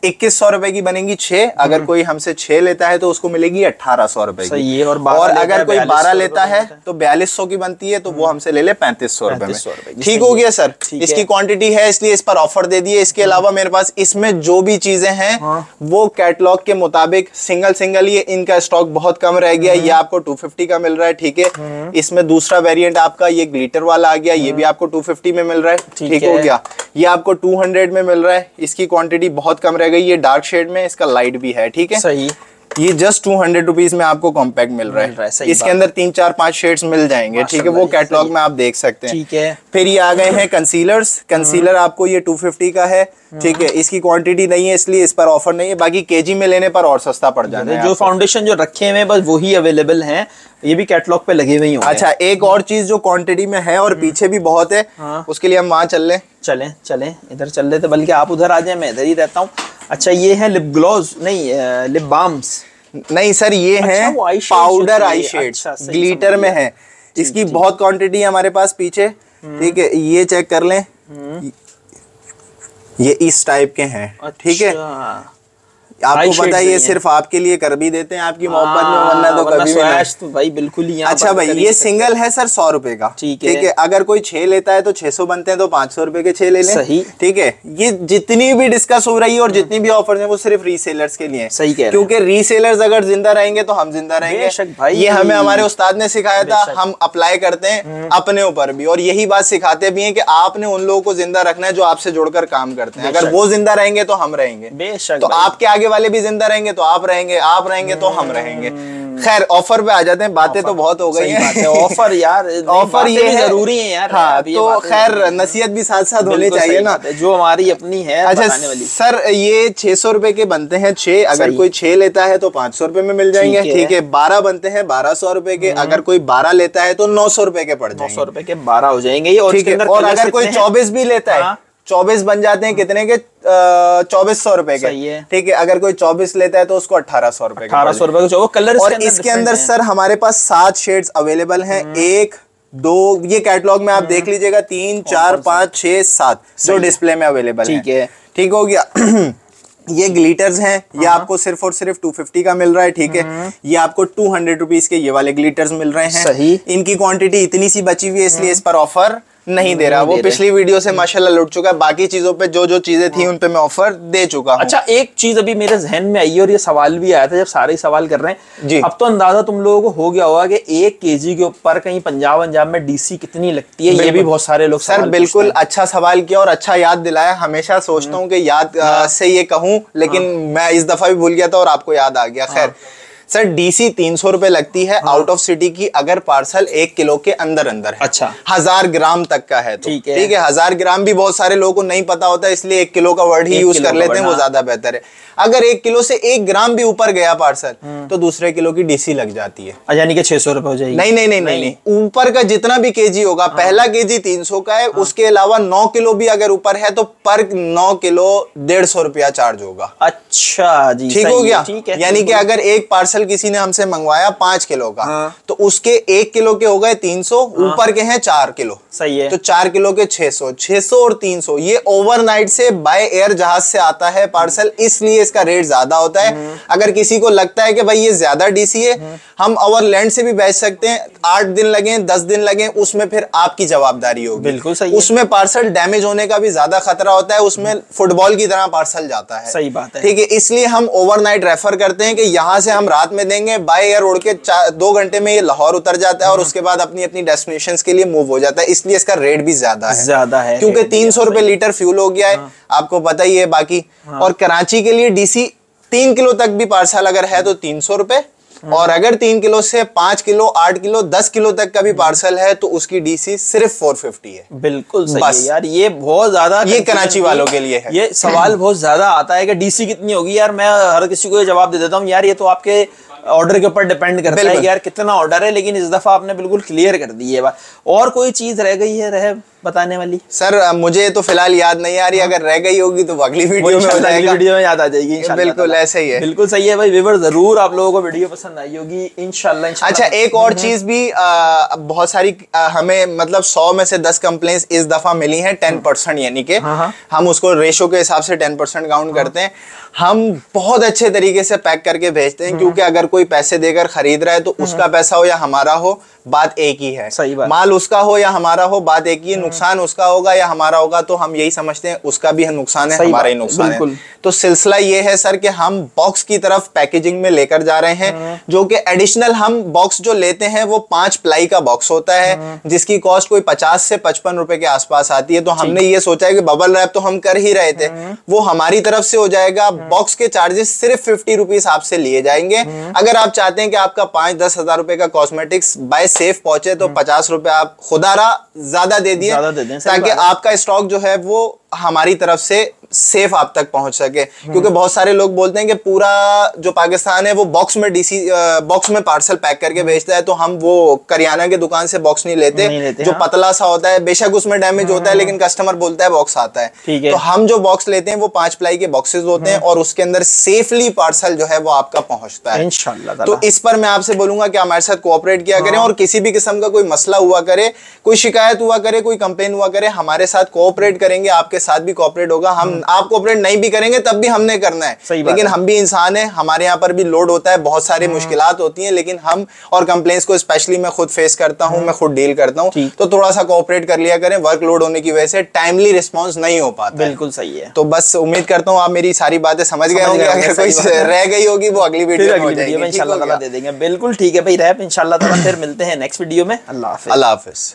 2100 रुपए की बनेगी 6। अगर कोई हमसे 6 लेता है तो उसको मिलेगी 1800 रुपए की, और अगर कोई 12 लेता है तो 4200 की बनती है, तो वो हमसे ले ले 3500 रुपए में, ठीक हो गया सर। इसकी क्वांटिटी है इसलिए इस पर ऑफर दे दिए। इसके अलावा मेरे पास इसमें जो भी चीजें हैं वो कैटलॉग के मुताबिक सिंगल ही, इनका स्टॉक बहुत कम रह गया। ये आपको 250 का मिल रहा है, ठीक है। इसमें दूसरा वेरिएंट आपका ये ग्लिटर वाला आ गया, ये भी आपको 250 में मिल रहा है, ठीक हो गया। ये आपको 200 में मिल रहा है, इसकी क्वांटिटी बहुत कम रह गई, ये डार्क शेड में, इसका लाइट भी है, ठीक है, सही। ये जस्ट 200 रुपीज में आपको कॉम्पैक्ट मिल रहा है। इसके अंदर 3 4 5 शेड्स मिल जाएंगे, ठीक है, वो कैटलॉग में आप देख सकते हैं, ठीक है। फिर ये आ गए हैं कंसीलर्स। कंसीलर आपको ये 250 का है, ठीक है। इसकी क्वांटिटी नहीं है इसलिए इस पर ऑफर नहीं है, बाकी केजी में लेने पर और सस्ता पड़ जाता है। जो फाउंडेशन जो रखे हुए हैं बस वही अवेलेबल हैं, ये भी कैटलॉग पे लगे हुए ही होंगे। अच्छा, एक और चीज जो क्वांटिटी में है और पीछे भी बहुत है, उसके लिए हम वहां चलें इधर चल रहे थे, बल्कि आप उधर आ जाए, मैं इधर ही रहता हूँ। अच्छा, ये है लिप ग्लॉस, नहीं लिप बाम्स नहीं सर, ये है पाउडर आई शेड, ग्लिटर में है। इसकी बहुत क्वांटिटी है हमारे पास पीछे, ठीक है। ये चेक कर लें, ये इस टाइप के हैं, ठीक है। आपको पता है ये सिर्फ आपके लिए कर भी देते हैं आपकी मोहब्बत में, वरना तो कभी भी नहीं। तो भाई बिल्कुल ही। अच्छा भाई, ये सिंगल है सर 100 रुपए का, ठीक है। अगर कोई 6 लेता है तो 600 बनते हैं, तो 500 रुपए के 6 ले लें, सही, ठीक है। ये जितनी भी डिस्कस हो रही है और जितनी भी ऑफर है वो सिर्फ रीसेलर्स के लिए, सही कह रहे हैं, क्योंकि रीसेलर्स अगर जिंदा रहेंगे तो हम जिंदा रहेंगे। ये हमें हमारे उस्ताद ने सिखाया था, हम अप्लाई करते हैं अपने ऊपर भी, और यही बात सिखाते भी हैं कि आपने उन लोगों को जिंदा रखना है जो आपसे जुड़कर काम करते हैं। अगर वो जिंदा रहेंगे तो हम रहेंगे, तो आपके आगे वाले भी जिंदा रहेंगे तो आप रहेंगे, आप रहेंगे तो हम रहेंगे। खैर ऑफर पे आ जाते हैं, बातें तो बहुत हो गई हैं। ऑफर यार, ऑफर ये है, जरूरी है यार। हाँ, तो खैर नसीहत भी साथ साथ होनी चाहिए ना, जो हमारी अपनी है। अच्छा सर, ये 600 रुपए के बनते हैं 6, अगर कोई 6 लेता है तो 500 रुपए में मिल जाएंगे, ठीक है। 12 बनते हैं 1200 रुपए के, अगर कोई 12 लेता है तो 900 रुपए के पड़ जाएंगे, 900 रुपए के 12 हो जाएंगे। और अगर कोई 24 भी लेता है, 24 बन जाते हैं कितने के, 2400 रुपए के, ठीक है। अगर कोई 24 लेता है तो उसको 1800 रुपए, 1800 रुपए के कलर। और इसके अंदर सर हमारे पास 7 शेड्स अवेलेबल हैं, 1 2, ये कैटलॉग में आप देख लीजिएगा, 3 4 5 6 7 जो डिस्प्ले में अवेलेबल है, ठीक है, ठीक हो गया। ये ग्लिटर्स हैं, ये आपको सिर्फ और सिर्फ 250 का मिल रहा है, ठीक है। ये आपको 200 रुपीज के ये वाले ग्लिटर्स मिल रहे हैं, सही। इनकी क्वांटिटी इतनी सी बची हुई है, इसलिए इस पर ऑफर नहीं दे रहा। वो पिछली वीडियो से माशाल्लाह लुट चुका है, बाकी चीजों पे जो जो चीजें थी उन पे मैं ऑफर दे चुका हूं। अच्छा, एक चीज अभी मेरे जहन में आई है, और ये सवाल भी आया था जब सारे सवाल कर रहे हैं जी। अब तो अंदाजा तुम लोगों को हो गया होगा कि 1 केजी के ऊपर कहीं पंजाब में डीसी कितनी लगती है, ये भी बहुत सारे लोग सर बिल्कुल अच्छा सवाल किया और अच्छा याद दिलाया। हमेशा सोचता हूँ कि याद से ये कहूँ, लेकिन मैं इस दफा भी भूल गया था और आपको याद आ गया। खैर सर, डीसी 300 रुपए लगती है आउट ऑफ सिटी की, अगर पार्सल 1 किलो के अंदर अंदर है। अच्छा, 1000 ग्राम तक का है तो ठीक है। 1000 ग्राम भी बहुत सारे लोगों को नहीं पता होता, इसलिए 1 किलो का वर्ड ही यूज कर लेते हैं, वो ज्यादा बेहतर है। अगर 1 किलो से 1 ग्राम भी ऊपर गया पार्सल तो दूसरे किलो की डीसी लग जाती है, यानी कि 600 रुपए हो जाएगी। नहीं नहीं नहीं नहीं, ऊपर का जितना भी केजी होगा, पहला केजी 300 का है, उसके अलावा 9 किलो भी अगर ऊपर है तो पर 9 किलो 150 रुपया चार्ज होगा। अच्छा जी, ठीक हो गया। यानी कि अगर एक पार्सल किसी ने हमसे मंगवाया 5 किलो का, तो उसके 1 किलो के हो गए 300, ऊपर के हैं 4 किलो, सही है। तो 4 किलो के 600, 600 और 300, ये ओवरनाइट से बाय एयर जहाज से आता है पार्सल, इसलिए इसका रेट ज्यादा होता है। अगर किसी को लगता है कि भाई ये ज्यादा डीसी है, हम ओवरलैंड से भी भेज सकते हैं, 8 दिन लगे 10 दिन लगे, उसमें फिर आपकी जवाबदारी होगी। बिल्कुल सही। उसमें पार्सल डैमेज होने का भी ज्यादा खतरा होता है, उसमें फुटबॉल की तरह पार्सल जाता है, सही बात है, ठीक है। इसलिए हम ओवरनाइट रेफर करते हैं कि यहाँ से हम रात में देंगे, बाय एयर उड़ के 2 घंटे में ये लाहौर उतर जाता है और उसके बाद अपनी अपनी डेस्टिनेशंस के लिए मूव हो जाता है, इसलिए इसका रेट भी ज्यादा है क्योंकि 300 रुपए लीटर फ्यूल हो गया है, आपको पता ही है। बाकी और कराची के लिए डीसी 3 किलो तक भी पार्सल अगर है तो 300 रुपए, और अगर 3 किलो से 5 किलो 8 किलो 10 किलो तक का भी पार्सल है तो उसकी डीसी सिर्फ 450 है। बिल्कुल सही है यार, ये बहुत ज्यादा, ये कराची वालों के लिए है। ये सवाल बहुत ज्यादा आता है कि डीसी कितनी होगी यार। मैं हर किसी को ये जवाब दे देता हूँ यार, ये तो आपके ऑर्डर के ऊपर डिपेंड करता है यार कितना ऑर्डर है, लेकिन इस दफा आपने बिल्कुल क्लियर कर दी है बात। और कोई चीज रह गई है रह बताने वाली? सर मुझे तो फिलहाल याद नहीं आ रही, अगर रह गई होगी तो अगली वीडियो में हो जाएगा, वीडियो में याद आ जाएगी इंशाल्लाह। बिल्कुल ऐसे ही है, बिल्कुल सही है भाई। व्यूअर जरूर आप लोगों को वीडियो पसंद आई होगी इंशाल्लाह। अच्छा, एक और चीज भी बहुत सारी हमें मतलब 100 में से 10 कंप्लेंट्स इस दफा मिली हैं 10%, यानी कि हम उसको रेशो के हिसाब से 10% काउंट करते हैं। हम बहुत अच्छे तरीके से पैक करके भेजते हैं, क्योंकि अगर कोई पैसे देकर खरीद रहा है तो उसका पैसा हो या हमारा हो, बात एक ही है। सही बात। माल उसका हो या हमारा हो, बात एक ही है। नुकसान उसका होगा या हमारा होगा तो हम यही समझते हैं उसका भी नुकसान है, हमारा ही नुकसान है। तो सिलसिला ये है सर कि हम बॉक्स की तरफ पैकेजिंग में लेकर जा रहे हैं, जो कि एडिशनल हम बॉक्स जो लेते हैं वो 5 प्लाई का बॉक्स होता है, जिसकी कॉस्ट कोई 50 से 55 रुपए के आसपास आती है। तो हमने ये सोचा है कि बबल रैप तो हम कर ही रहे थे, वो हमारी तरफ से हो जाएगा। बॉक्स के चार्जेस सिर्फ 50 रुपीज आपसे लिए जाएंगे। अगर आप चाहते हैं कि आपका 5-10 हजार रुपए का कॉस्मेटिक्स बाय सेफ पहुंचे तो 50 रुपए आप खुदारा ज्यादा दे दिए, ताकि आपका स्टॉक जो है वो हमारी तरफ से सेफ आप तक पहुंच सके। क्योंकि बहुत सारे लोग बोलते हैं कि पूरा जो पाकिस्तान है वो बॉक्स में पार्सल पैक करके भेजता है, तो हम वो करियाना के दुकान से बॉक्स नहीं लेते जो पतला सा होता है, बेशक उसमें डैमेज होता है लेकिन कस्टमर बोलता है बॉक्स आता है। तो हम जो बॉक्स लेते हैं वो 5 प्लाई के बॉक्सेस होते हैं और उसके अंदर सेफली पार्सल जो है वो आपका पहुंचता है इंशाल्लाह। तो इस पर मैं आपसे बोलूंगा कि हमारे साथ कोऑपरेट किया करें, और किसी भी किस्म का कोई मसला हुआ करे, कोई शिकायत हुआ करे, कोई कंप्लेन हुआ करे, हमारे साथ कोऑपरेट करेंगे, आपके साथ भी कोऑपरेट होगा। हम आप कोऑपरेट नहीं भी करेंगे तब भी हमने करना है, लेकिन हम भी इंसान हैं, हमारे यहाँ पर भी लोड होता है, बहुत सारी मुश्किलात होती हैं, लेकिन हम और कंप्लेंट्स को स्पेशली मैं खुद फेस करता हूँ, मैं खुद डील करता हूँ, तो थोड़ा सा कोऑपरेट कर लिया करें। वर्कलोड होने की वजह से टाइमली रिस्पॉन्स नहीं हो पाता। बिल्कुल सही है। तो बस उम्मीद करता हूँ आप मेरी सारी बातें समझ गए होंगे, अगर कोई रह गई होगी वो अगली वीडियो में हो जाएगी, इंशाल्लाह ताला दे देंगे। बिल्कुल ठीक है भाई रैप, इंशाल्लाह ताला फिर मिलते हैं नेक्स्ट वीडियो में। अल्लाह हाफिज़। अल्लाह हाफिज़।